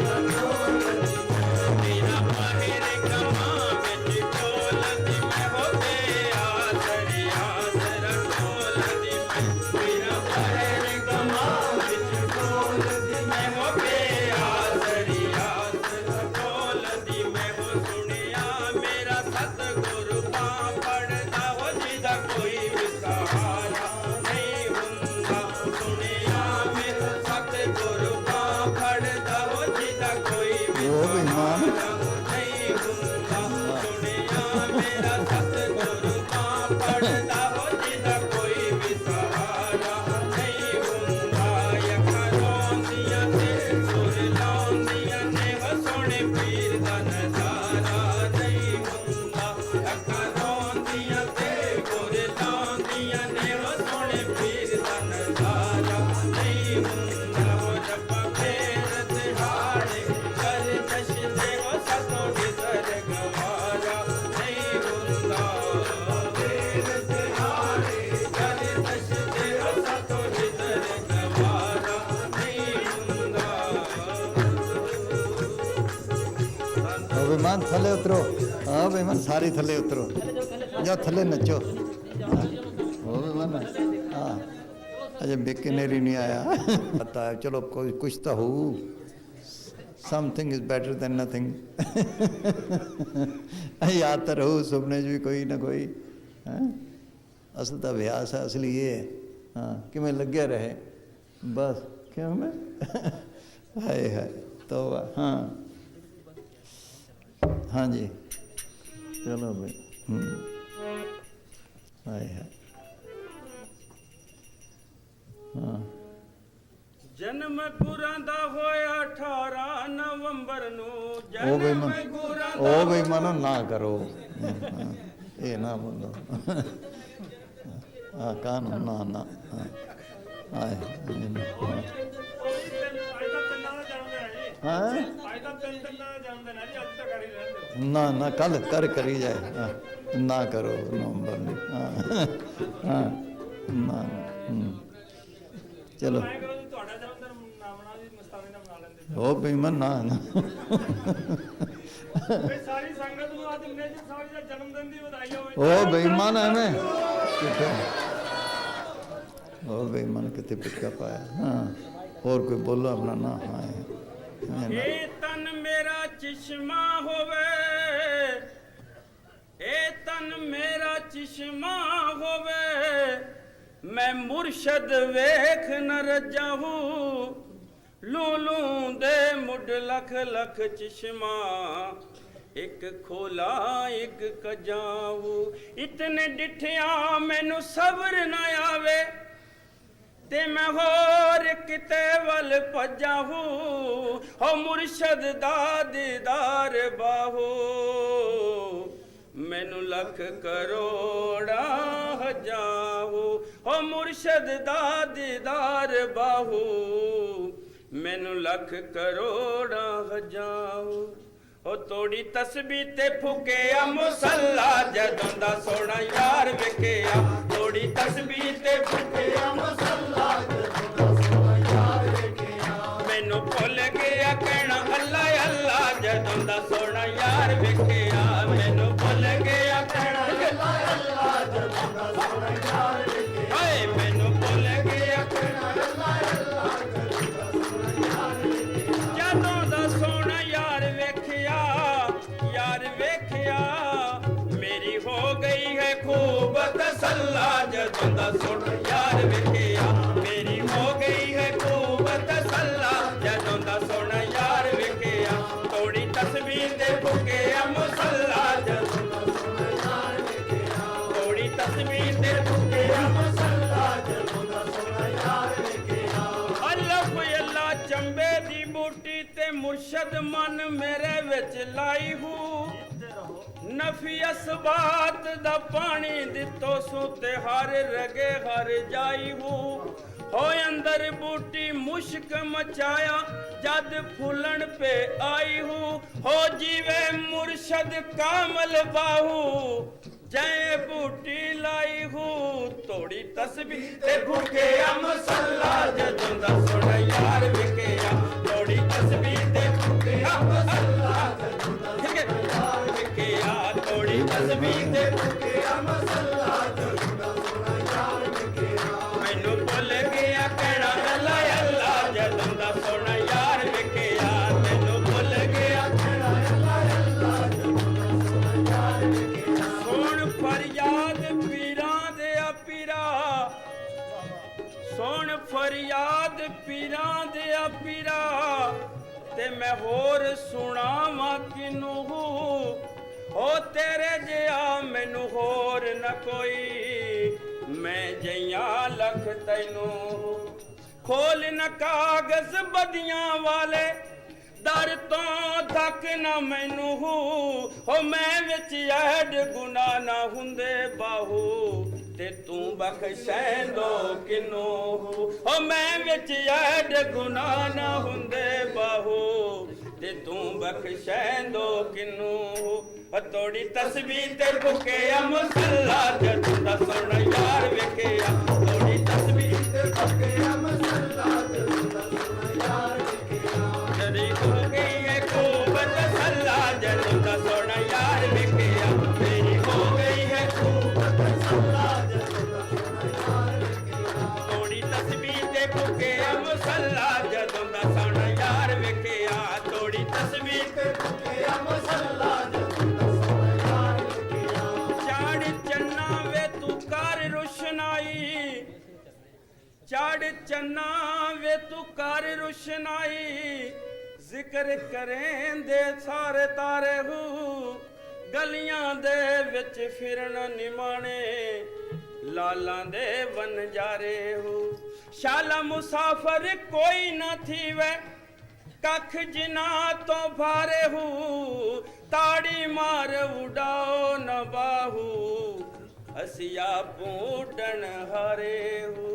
ਢੋਲਦੀ ਬਿਨਾ ਬਾਹਰ ਗਵਾਂ ਵਿੱਚ ਢੋਲਦੀ ਮੈਂ ਹੋ ਕੇ ਆਸਰੀ ਆਸਰਾ ਢੋਲਦੀ ਮੈਂ ਬਿਨਾ ਬਾਹਰ ਗਵਾਂ ਵਿੱਚ ਢੋਲਦੀ ਮੈਂ ਹੋ ਕੇ ਆਸਰੀ ਆਸਰਾ ਢੋਲਦੀ ਮੈਂ ਹੋ ਸੁਣਿਆ ਮੇਰਾ ਸਤਿਗੁਰੂ ਬਾਂਹ ਫੜਦਾ ਹੋ ਜਿਹਦਾ ਕੋਈ ਵੀ ਸਹਾਰਾ ਨਹੀਂ ਹੁੰਦਾ ਸੁਣਿਆ ਮੇਰਾ ਸਤਿਗੁਰੂ ਬਾਂਹ ਫੜਦਾ ਹੋ ਜਿਹਦਾ ਕੋਈ ਵੀ ਸਹਾਰਾ ਨਹੀਂ ਹੁੰਦਾ ਸੁਣਿਆ ਮੇਰਾ ਸਤਿਗੁਰੂ ਬਾਂਹ ਫੜਦਾ ਹੋ ਜਿਹਦਾ ਕੋਈ ਵੀ ਸਹਾਰਾ ਨਹੀਂ ਹੁੰਦਾ ਅੱਖਾਂ ਰੋਂਦੀਆਂ ਤੇ ਗੁਰ ਲਾਉਂਦੀਆਂ ਨੇ ਹੋ ਸੋਹਣੇ ਪੀਰ ਦਾ ਨਜ਼ਾਰਾ ਨਹੀਂ ਹੁੰਦਾ ਅੱਖਾਂ ਰੋਂਦੀਆਂ ਤੇ ਗੁਰ ਲਾਉਂਦੀਆਂ ਨੇ ਹੋ ਸੋਹਣੇ ਪੀਰ ਦਾ ਨਜ਼ਾਰਾ ਨਹੀਂ ਹੁੰਦਾ ਹੋ ਰੱਬਾ ਪੀਰ ਦਿਹਾੜੇ ਗਰਦਸ਼ ਦੇ ਹੋ ਸਾਥੋਂ ਹਿਜ਼ਰ ਗਵਾਰਾ ਨਹੀਂ ਹੁੰਦਾ ਪੀਰ ਦਿਹਾੜੇ ਗਰਦਸ਼ ਦੇ ਹੋ ਸਾਥੋਂ ਹਿਜ਼ਰ ਗਵਾਰਾ ਨਹੀਂ ਹੁੰਦਾ ਉਹ ਵਿਮਾਨ ਥੱਲੇ ਉਤਰੋ ਆ ਵਿਮਾਨ ਸਾਰੇ ਥੱਲੇ ਉਤਰੋ ਜਾ ਥੱਲੇ ਨੱਚੋ ਉਹ ਵਿਮਾਨ ਹਾਂ अजे बिकनेरी नहीं आया पता है चलो कोई कुछ तो हो something is better than nothing याद तो रहो सुपने भी कोई ना कोई असल तो अभ्यास है असली ये है हाँ कि मैं लगे रहे बस क्यों मैं हाय हाय तो हाँ हाँ जी चलो भाई हाय हाय हाँ जन्म गुरां दा होया 18 नवंबर नू ओ भाई मनो ना करो ये ना बोलो हाँ कानून ना ना हाँ ना ना कल करी जाए हाँ, ना करो नवंबर में हाँ हाँ ना चलो ओ बेईमान ना ना ਸਾਰੀ ਸੰਗਤ ਨੂੰ ਅੱਜ ਮੇਜਰ ਸਾਹਿਬ ਦਾ ਜਨਮ ਦਿਨ ਦੀ ਵਧਾਈ ਹੋਵੇ ओ बेईमान है मैं ओ बेईमान कितने पिक्का पाया हाँ और कोई बोलो अपना ना हाँ ਇਹ ਤਨ ਮੇਰਾ ਚਸ਼ਮਾ ਹੋਵੇ ਇਹ ਤਨ ਮੇਰਾ ਚਸ਼ਮਾ ਹੋਵੇ ਮੈਂ ਮੁਰਸ਼ਦ ਵੇਖ ਨ ਰਜਾਹੂ ਲੂਲੂ ਦੇ ਮੁੱਢ ਲਖ ਲਖ ਚਸ਼ਮਾ ਇੱਕ ਖੋਲਾ ਇੱਕ ਕਜਾਹੂ ਇਤਨੇ ਡਿਠਿਆ ਮੈਨੂੰ ਸਬਰ ਨਾ ਆਵੇ ਤੇ ਮੈਂ ਹੋਰ ਕਿਤੇ ਵੱਲ ਭਜਾਹੂ ਹੋ ਮੁਰਸ਼ਦ ਦਾ ਦੀਦਾਰ ਬਾਹੂ ਮੈਨੂੰ ਲੱਖ ਕਰੋੜਾ ਹਜਾਹੂ ਹੋ ਮੁਰਸ਼ਦ ਦਾ ਦੀਦਾਰ ਬਾਹੂ ਮੈਨੂੰ ਲੱਖ ਕਰੋੜਾ ਹਜਾਹੂ ਉਹ ਤੋੜੀ ਤਸਬੀਹ ਤੇ ਫੁਕਿਆ ਮੁਸੱਲਾ ਜਦੋਂ ਦਾ ਸੋਹਣਾ ਯਾਰ ਵੇਖਿਆ ਤੋੜੀ ਤਸਬੀਹ ਤੇ ਫੁਕਿਆ ਮੁਸੱਲਾ ਜਦੋਂ ਦਾ ਸੋਹਣਾ ਯਾਰ ਵੇਖਿਆ ਮੈਨੂੰ ਭੁੱਲ ਗਿਆ ਕਹਿਣਾ ਅੱਲਾ ਅੱਲਾ ਜਦੋਂ ਦਾ ਸੋਹਣਾ ਯਾਰ ਵੇਖਿਆ ਮੈਨੂੰ ਭੁੱਲ ਗਿਆ ਕਹਿਣਾ ਅੱਲਾ ਅੱਲਾ ਜਦੋਂ ਦਾ ਸੋਹਣਾ ਯਾਰ ਵੇਖਿਆ ਹਾਏ ਮੈਨੂੰ ਭੁੱਲ ਗਿਆ ਕਹਿਣਾ ਅੱਲਾ ਅੱਲਾ ਜਦੋਂ ਦਾ ਸੋਹਣਾ ਯਾਰ ਵੇਖਿਆ ਯਾਰ ਵੇਖਿਆ ਮੇਰੀ ਹੋ ਗਈ ਹੈ ਖੂਬ ਤਸੱਲਾ ਜਦੋਂ ਦਾ ਸੋਹਣਾ ਯਾਰ ਵੇਖਿਆ ਮੇਰੀ ਹੋ ਗਈ ਹੈ ਖੂਬ ਤਸੱਲਾ ਜਦੋਂ ਦਾ ਸੋਹਣਾ ਯਾਰ ਵੇਖਿਆ ਤੋੜੀ ਤਸਬੀਹ ਤੇ ਫੁਕਿਆ ਮੁਸੱਲਾ ਜਦੋਂ ਦਾ ਸੋਹਣਾ ਯਾਰ ਵੇਖਿਆ ਤੋੜੀ ਤਸਬੀਹ ਤੇ ਫੁਕਿਆ ਮੁਸੱਲਾ ਜਦੋਂ ਦਾ ਸੋਹਣਾ ਯਾਰ ਵੇਖਿਆ ਅੱਲਾ ਕੋਈ ਅੱਲਾ ਚੰਬੇ ਦੀ ਬੂਟੀ ਤੇ ਮੁਰਸ਼ਦ ਮਨ ਮੇਰੇ ਵਿੱਚ ਲਾਈ ਹੂ ਨਫੀ ਅਸਬਾਤ ਦਾ ਪਾਣੀ ਦਿੱਤੋ ਸੂ ਤੇ ਹਰ ਰਗੇ ਹਰ ਜਾਈ ਹੂ ਹੋਏ ਅੰਦਰ ਬੂਟੀ ਮੁਸ਼ਕ ਮਚਾਇਆ ਜਦ ਫੁੱਲਣ ਪੇ ਆਈ ਹੂ ਹੋ ਜੀਵੇ ਮੁਰਸ਼ਦ ਕਾਮਲ ਬਾਹੂ ਜੈ ਬੂਟੀ ਲਾਈ ਹੂ ਤੋੜੀ ਤਸਬੀਹ ਤੇ ਫੁਕਿਆ ਮੁਸੱਲਾ ਜਦੋਂ ਦਾ ਸੋਹਣਾ ਯਾਰ ਵੇਖਿਆ ਤੋੜੀ ਤਸਬੀਹ ਤੇ ਫੁਕਿਆ ਮੁਸੱਲਾ ਜਦੋਂ ਦਾ ਸੋਹਣਾ ਯਾਰ ਵੇਖਿਆ ਤੋੜੀ ਤਸਬੀਹ ਤੇ ਫੁਕਿਆ ਮੁਸੱਲਾ ਜਦੋਂ ਦਾ ਸੋਹਣਾ ਯਾਰ ਵੇਖਿਆ ਮੈਨੂੰ ਭੁੱਲ ਗਿਆ ਕਹਿਣਾ ਅੱਲਾ ਅੱਲਾ ਜਦੋਂ ਦਾ ਸੋਹਣਾ ਯਾਰ ਵੇਖਿਆ ਮੈਨੂੰ ਭੁੱਲ ਗਿਆ ਕਹਿਣਾ ਅੱਲਾ ਅੱਲਾ ਜਦੋਂ ਦਾ ਸੋਹਣਾ ਯਾਰ ਵੇਖਿਆ ਸੁਣ ਫਰਿਆਦ ਪੀਰਾਂ ਦੇ ਆ ਪੀਰਾ ਸੁਣ ਫਰਿਆਦ ਪੀਰਾਂ ਦੇ ਆ ਪੀਰਾ ਤੇ ਮੈਂ ਹੋਰ ਸੁਣਾਵਾਂ ਕਿਨੂੰ ਹੋ ਤੇਰੇ ਜਿਹਾ ਮੈਨੂੰ ਹੋਰ ਨਾ ਕੋਈ ਮੈਂ ਜਈਆਂ ਲਖ ਤੈਨੂੰ ਖੋਲ ਨਾ ਕਾਗਜ਼ ਬਦੀਆਂ ਵਾਲੇ ਦਰ ਤੋਂ ਤੱਕ ਨਾ ਮੈਨੂੰ ਹੋ ਮੈਂ ਵਿੱਚ ਐਡ ਗੁਨਾਹ ਨਾ ਹੁੰਦੇ ਬਾਹੂ ਤੇ ਤੂੰ ਬਖਸ਼ੈਂਦੋ ਕਿਨੂੰ ਹੋ ਮੈਂ ਵਿੱਚ ਐਡ ਗੁਨਾਹ ਨਾ ਹੁੰਦੇ ਬਾਹੂ ਤੇ ਤੂੰ ਬਖਸ਼ੈਂਦੋ ਕਿਨੂੰ ਤੋੜੀ ਤਸਬੀਹ ਤੇ ਫੁਕਿਆ ਮੁਸੱਲਾ ਜਦੋਂ ਦਾ ਸੋਹਣਾ ਯਾਰ ਵੇਖਿਆ ਤੋੜੀ ਤਸਬੀਹ ਤੇ ਫੁਕਿਆ ਮੁਸੱਲਾ ਜਦੋਂ ਦਾ ਸੋਹਣਾ ਯਾਰ ਵੇਖਿਆ ਤੇਰੀ ਹੋ ਗਈ ਹੈ ਖੂਬ ਤਸੱਲਾ ਜਦੋਂ ਦਾ ਸੋਹਣਾ ਯਾਰ ਵੇਖਿਆ ਮੇਰੀ ਹੋ ਗਈ ਹੈ ਖੂਬ ਤਸੱਲਾ ਜਦੋਂ ਦਾ ਸੋਹਣਾ ਯਾਰ ਵੇਖਿਆ ਤੋੜੀ ਤਸਬੀਹ ਫੁਕਿਆ ਮਸੱਲਾ ਜਦੋਂ ਦਾ ਸਣ ਯਾਰ ਵੇਖਿਆ ਤੋੜੀ ਤਸਵੀਰ ਤੇ ਫੁਕਿਆ ਮਸੱਲਾ ਜਦੋਂ ਦਾ ਸਣ ਯਾਰ ਵੇਖਿਆ ਚਾੜ ਚੰਨਾ ਵੇ ਤੂੰ ਕਰ ਰੁਸ਼ਨਾਈ ਚਾੜ ਚੰਨਾ ਵੇ ਤੂੰ ਕਰ ਰੁਸ਼ਨਾਈ ਜ਼ਿਕਰ ਕਰੇਂਦੇ ਸਾਰੇ ਤਾਰੇ ਹੂ ਗਲੀਆਂ ਦੇ ਵਿੱਚ ਫਿਰਨ ਨਿਮਾਣੇ ਲਾਲਾਂ ਦੇ ਵਨਜਾਰੇ ਹੋ ਸ਼ਾਲਾ ਮੁਸਾਫਰ ਕੋਈ ਨਾ ਥੀਵੇ ਕੱਖ ਜਿਨਾ ਤੋਂ ਭਾਰੇ ਹੂ ਤਾੜੀ ਮਾਰ ਉਡਾਓ ਨਾ ਬਾਹੂ ਅਸੀਂ ਆਪੂ ਉੱਡਣ ਹਾਰੇ ਹੂ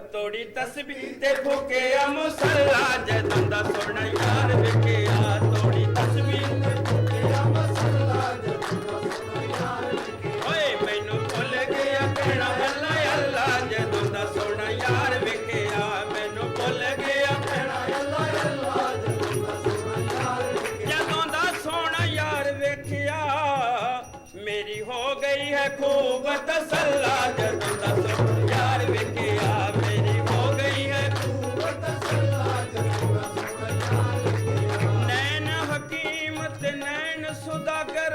ਤੋੜੀ ਤਸਬੀਹ ਤੇ ਫੁਕਿਆ ਮੁਸੱਲਾ ਜਦੋਂ ਦਾ ਸੋਹਣਾ ਯਾਰ ਵੇਖਿਆ ਤੋੜੀ ਤਸਬੀਹ ਤੇ ਫੁਕਿਆ ਮੁਸੱਲਾ ਜਦੋਂ ਦਾ ਸੋਹਣਾ ਯਾਰ ਵੇਖਿਆ ਓਏ ਮੈਨੂੰ ਭੁੱਲ ਗਿਆ ਕਹਿਣਾ ਅੱਲਾ ਅੱਲਾ ਜਦੋਂ ਦਾ ਸੋਹਣਾ ਯਾਰ ਵੇਖਿਆ ਮੈਨੂੰ ਭੁੱਲ ਗਿਆ ਕਹਿਣਾ ਅੱਲਾ ਅੱਲਾ ਜਦੋਂ ਦਾ ਸੋਹਣਾ ਯਾਰ ਵੇਖਿਆ ਜਦੋਂ ਦਾ ਸੋਹਣਾ ਯਾਰ ਵੇਖਿਆ ਮੇਰੀ ਹੋ ਗਈ ਹੈ ਖੂਬ ਤਸੱਲਾ ਜਦੋਂ ਦਾ ਸੋਹਣਾ ਯਾਰ ਵੇਖਿਆ ਸੁਦਾਗਰ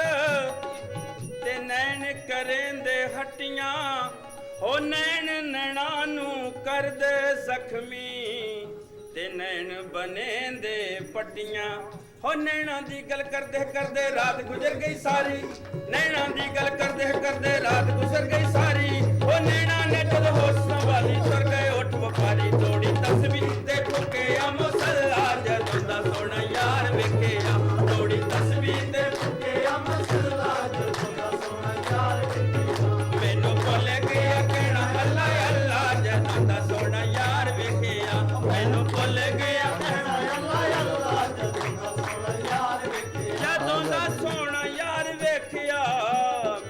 ਤੇ ਨੈਣ ਕਰੇਂਦੇ ਹੱਟੀਆਂ ਹੋ ਨੈਣ ਨੈਣਾ ਨੂੰ ਕਰਦੇ ਜ਼ਖਮੀ ਤੇ ਨੈਣ ਬਨੇਂਦੇ ਪੱਟੀਆਂ ਹੋ ਨੈਣਾ ਦੀ ਗੱਲ ਕਰਦੇ ਕਰਦੇ ਰਾਤ ਗੁਜ਼ਰ ਗਈ ਸਾਰੀ ਨੈਣਾ ਦੀ ਗੱਲ ਕਰਦੇ ਕਰਦੇ ਰਾਤ ਗੁਜ਼ਰ ਗਈ ਸਾਰੀ ਹੋ ਨੈਣਾ ਨੇ ਜਦ ਹੋਸ਼ ਸੰਭਾਲੀ ਤੁਰ ਗਏ ਉੱਠ ਵਪਾਰੀ ਤੋੜੀ ਤਸਬੀਹ ਤੇ ਫੁਕਿਆ ਮੁਸੱਲਾ ਜਦੋਂ ਦਾ ਸੋਹਣਾ ਯਾਰ ਵੇਖਿਆ ਤੋੜੀ ਤਸਬੀਹ ਤੇ ਫੁਕਿਆ ਮੁਸੱਲਾ ਜਦੋਂ ਦਾ ਸੋਹਣਾ ਯਾਰ ਵੇਖਿਆ ਮੈਨੂੰ ਭੁੱਲ ਗਿਆ ਕਹਿਣਾ ਅੱਲਾ ਅੱਲਾ ਜਦੋਂ ਦਾ ਸੋਹਣਾ ਯਾਰ ਵੇਖਿਆ ਮੈਨੂੰ ਭੁੱਲ ਗਿਆ ਕਹਿਣਾ ਅੱਲਾ ਅੱਲਾ ਜਦੋਂ ਦਾ ਸੋਹਣਾ ਯਾਰ ਵੇਖਿਆ ਜਦੋਂ ਦਾ ਸੋਹਣਾ ਯਾਰ ਵੇਖਿਆ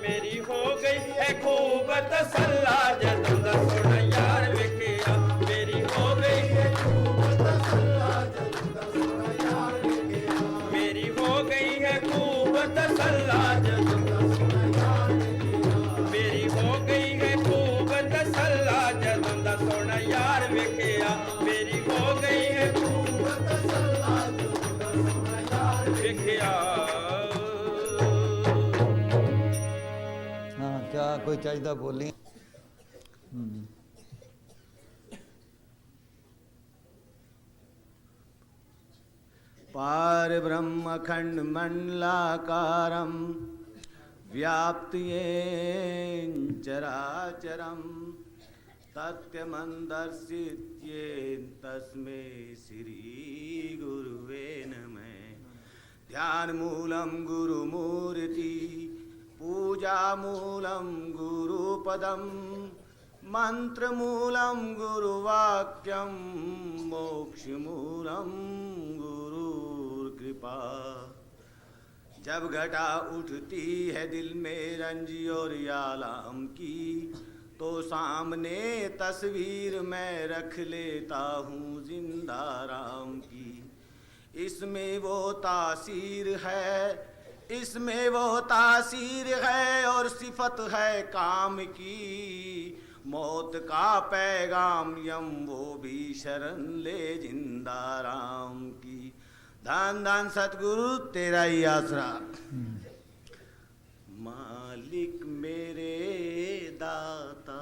ਮੇਰੀ ਹੋ ਗਈ ਹੈ ਖੂਬ ਤਸੱਲਾ ਜਦੋਂ ਦਾ ਸੋਹਣਾ ਯਾਰ ਵੇਖਿਆ ਮੇਰੀ ਹੋ ਗਈ ਹੈ ਖੂਬ ਤਸੱਲਾ ਜਦੋਂ ਦਾ ਸੋਹਣਾ ਯਾਰ ਵੇਖਿਆ ਮੇਰੀ ਹੋ ਗਈ ਹੈ ਖੂਬ ਤਸੱਲਾ ਜਦੋਂ ਦਾ ਸੋਹਣਾ ਯਾਰ ਵੇਖਿਆ ਮੇਰੀ ਹੋ ਗਈ ਹੈ ਖੂਬ ਤਸੱਲਾ ਜਦੋਂ ਦਾ ਸੋਹਣਾ ਯਾਰ ਵੇਖਿਆ ਮੇਰੀ ਹੋ ਗਈ ਹੈ ਖੂਬ ਤਸੱਲਾ ਜਦੋਂ ਦਾ ਸੋਹਣਾ ਯਾਰ ਵੇਖਿਆ हाँ क्या कोई चाहिए बोली पार ब्रह्म खंड मंडलाकारं व्याप्त्येन चराचरं तथ्यमन्दर्शित्येन तस्मै श्री गुरुवे नमः ध्यानमूलं गुरुमूर्ति पूजामूलं गुरुपदं मंत्रमूलं गुरुवाक्यं मोक्षमूलं गुरुकृपा जब घटा उठती है दिल में रंज और यालाम की तो सामने तस्वीर मैं रख लेता हूँ जिंदा राम की इसमें वो तासीर है इसमें वो तासीर है और सिफत है काम की मौत का पैगाम यम वो भी शरण ले जिंदा राम की धन धन सतगुरु तेरा ही आसरा मालिक मेरे दाता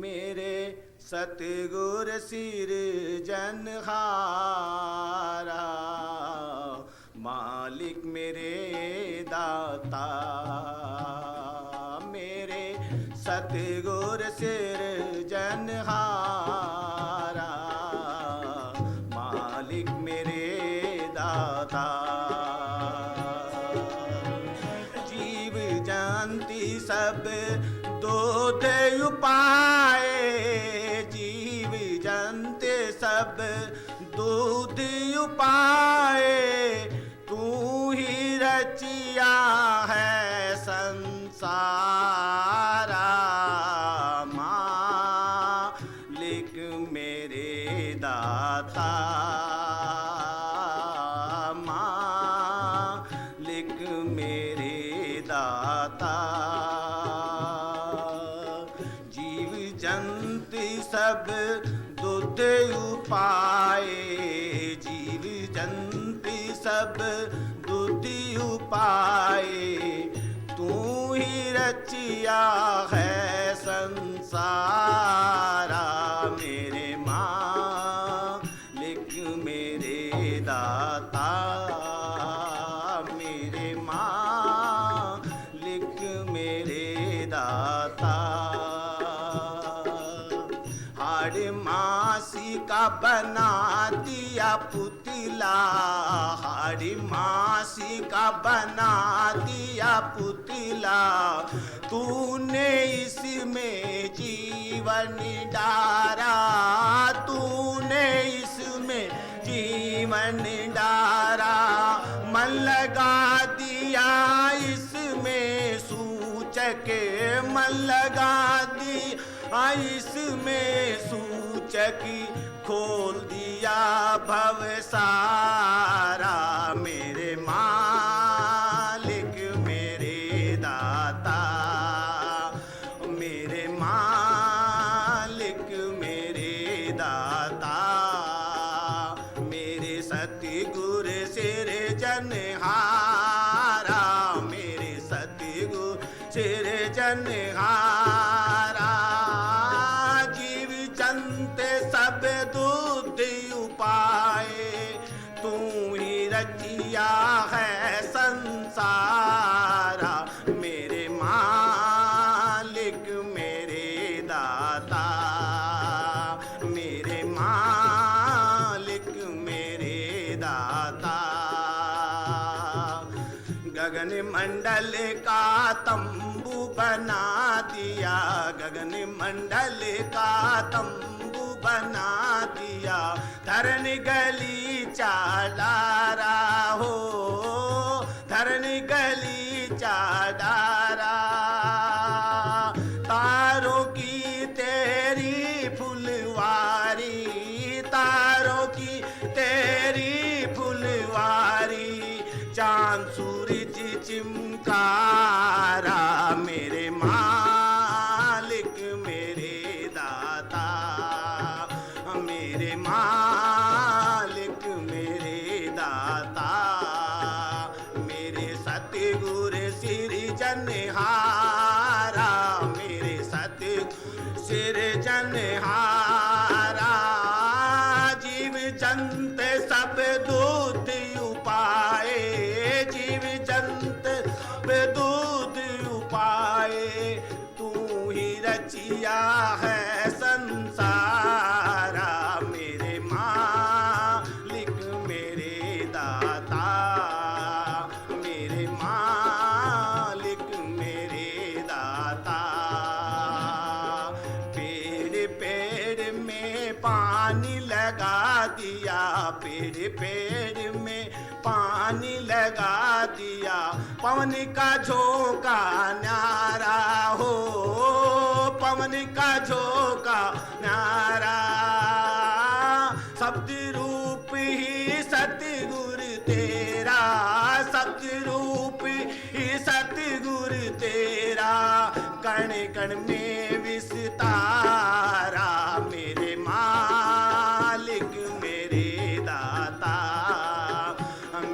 मेरे सतगुर सिर जनहारा मालिक मेरे दाता मेरे सतगुर सिर जनहारा मालिक मेरे दाता जीव जानती सब दूध उपाए जीव जानते सब दूध उपाए तू ही रचिया है संसारा मालिक मेरे दाता मालिक मेरे दाता जीव जंत जंती सब दुध उपाए, जीव जंती सब दुध उपाए, तू ही रचिया है संसारा, मेरे मालिक मेरे दाता, मेरे मालिक मेरे दाता। हाड़ मासी का बना दिया पुतला, हाड़ मासी का बना दिया पुतला, तूने इसमें जीवन डारा, तूने इसमें जीवन डारा, मन लगा दिया इसमें सूचक, मन लगा दिया इसमें सूचक, खोल दिया भव सारा, मेरे मालिक मेरे दाता, मेरे मालिक मेरे दाता, मेरे सतगुर सिर जनहारा, मेरे सतगुर सिर जनहारा, जीव जंत सब दूध उपाए, तू ही रचिया है संसारा, मेरे मालिक मेरे दाता, मेरे मालिक मेरे दाता। गगन मंडल का तंबू बना दिया, गगन मंडल का तंबू बना दिया, धरन गली चाडारा हो, धरन गली चाडारा, तारों की तेरी फुलवारी, तारों की तेरी फुलवारी, चांद सूरज चिमकारा, मेरे मालिक मेरे दाता, मेरे मालिक मेरे दाता, मेरे सतगुर सिर जनहारा, मेरे सतगुर सिर जनहारा, जीव जंत सब दूध उपाए, जीव जंत सब दूध उपाए, तू ही रचिया है संसारा, मेरे मालिक मेरे दाता, मेरे मालिक मेरे दाता। पेड़ पेड़ में पानी लगा दिया, पेड़ पेड़ में पानी लगा दिया, पवन का झोंका न्यारा हो, पवन का झोंका न्यारा, शब्द रूप ही सतगुर तेरा, शब्द रूप ही सतगुर तेरा, कण कण में विस्तारा, मेरे मालिक मेरे दाता,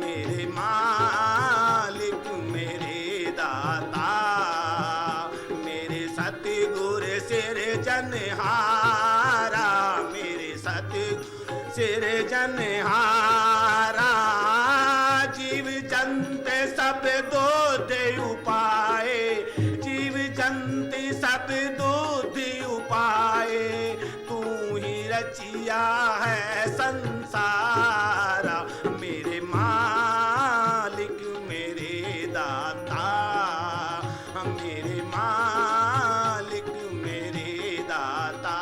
मेरे मालिक मेरे दाता, मेरे सतगुर सिर जनहारा, मेरे सतगुर सिर जनहारा, जीव जंत सब दूध उपाए, जीव जंत सब दूध उपाए, तू ही रचिया है संसारा, मेरे मालिक मेरे दाता, मेरे मालिक मेरे दाता।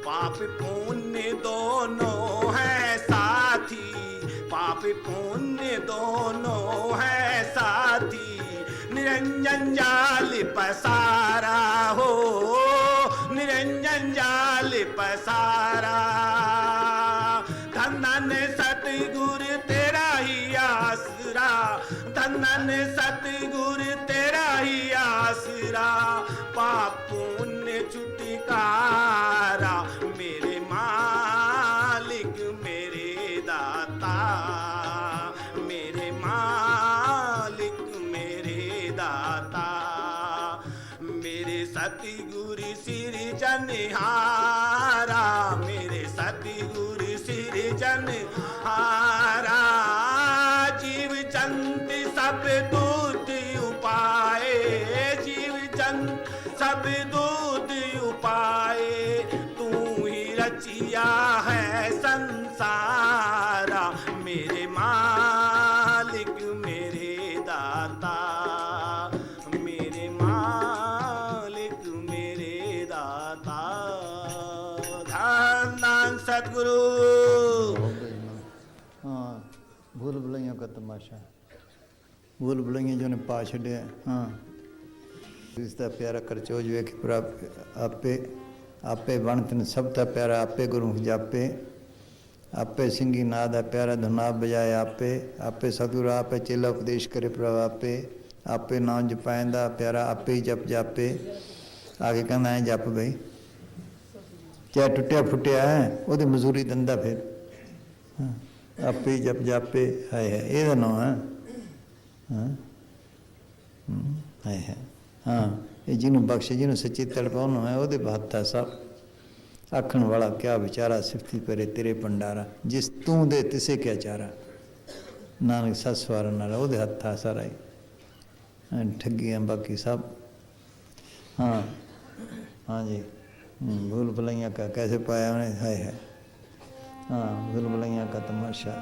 पाप पुण्य दोनों है साथी, पाप पुण्य दोनों है साथी, निरंजन जाल पसारा हो, निरंजन जाल पसारा, धन धन सतगुर तेरा ही आसरा, धन धन सतगुर तेरा ही आसरा, पाप पुण्य छुटकारा मेरे मालिक मेरे दाता, मेरे मालिक मेरे दाता, मेरे सतगुरु सिरजनहारा, मेरे सतगुरु सिरजनहारा, जीव जंत सब दूत उपाए, जीव जंत सब दूत उपाए, तू ही रचिया है संसारा, मेरे मालिक मेरे दाता, मेरे मालिक मेरे दाता। धन धन सतगुरु। हाँ, भूल भुलैया का तमाशा, भूल भुलैया जो ने पा छड़िया। हाँ, इसका प्यारा करचोज वेख पर आपे आपे बनतन सब ता प्यारा आपे गुरमुख जापे, आपे सिंगी नाद है प्यारा धुनाब बजाए आपे, आपे सतगुरु आपे चेला उपदेश करे प्रभ आपे, आपे नाम जपाइंदा प्यारा आपे ही जप जापे। आगे कहना है जप भाई, क्या टुटिया फुटिया है वो मजूरी दंदा फिर। हाँ, आपे ही जप जापे है ये नाम है। हाँ है हाँ, ये जिन्हों बख्शे जिन्हों सच्ची तड़पा उन्होंने है वो बात था सब आखण वाला क्या बेचारा सिफती परे तेरे भंडारा, जिस तू दे तिसे क्या चारा, नानक सस वारा नारा वो हथ था सारा ही ठगियाँ बाकी सब। हाँ हाँ जी, भूल भुलैया का कैसे पाया उन्हें है। हाँ, भूल भुलैया का तमाशा।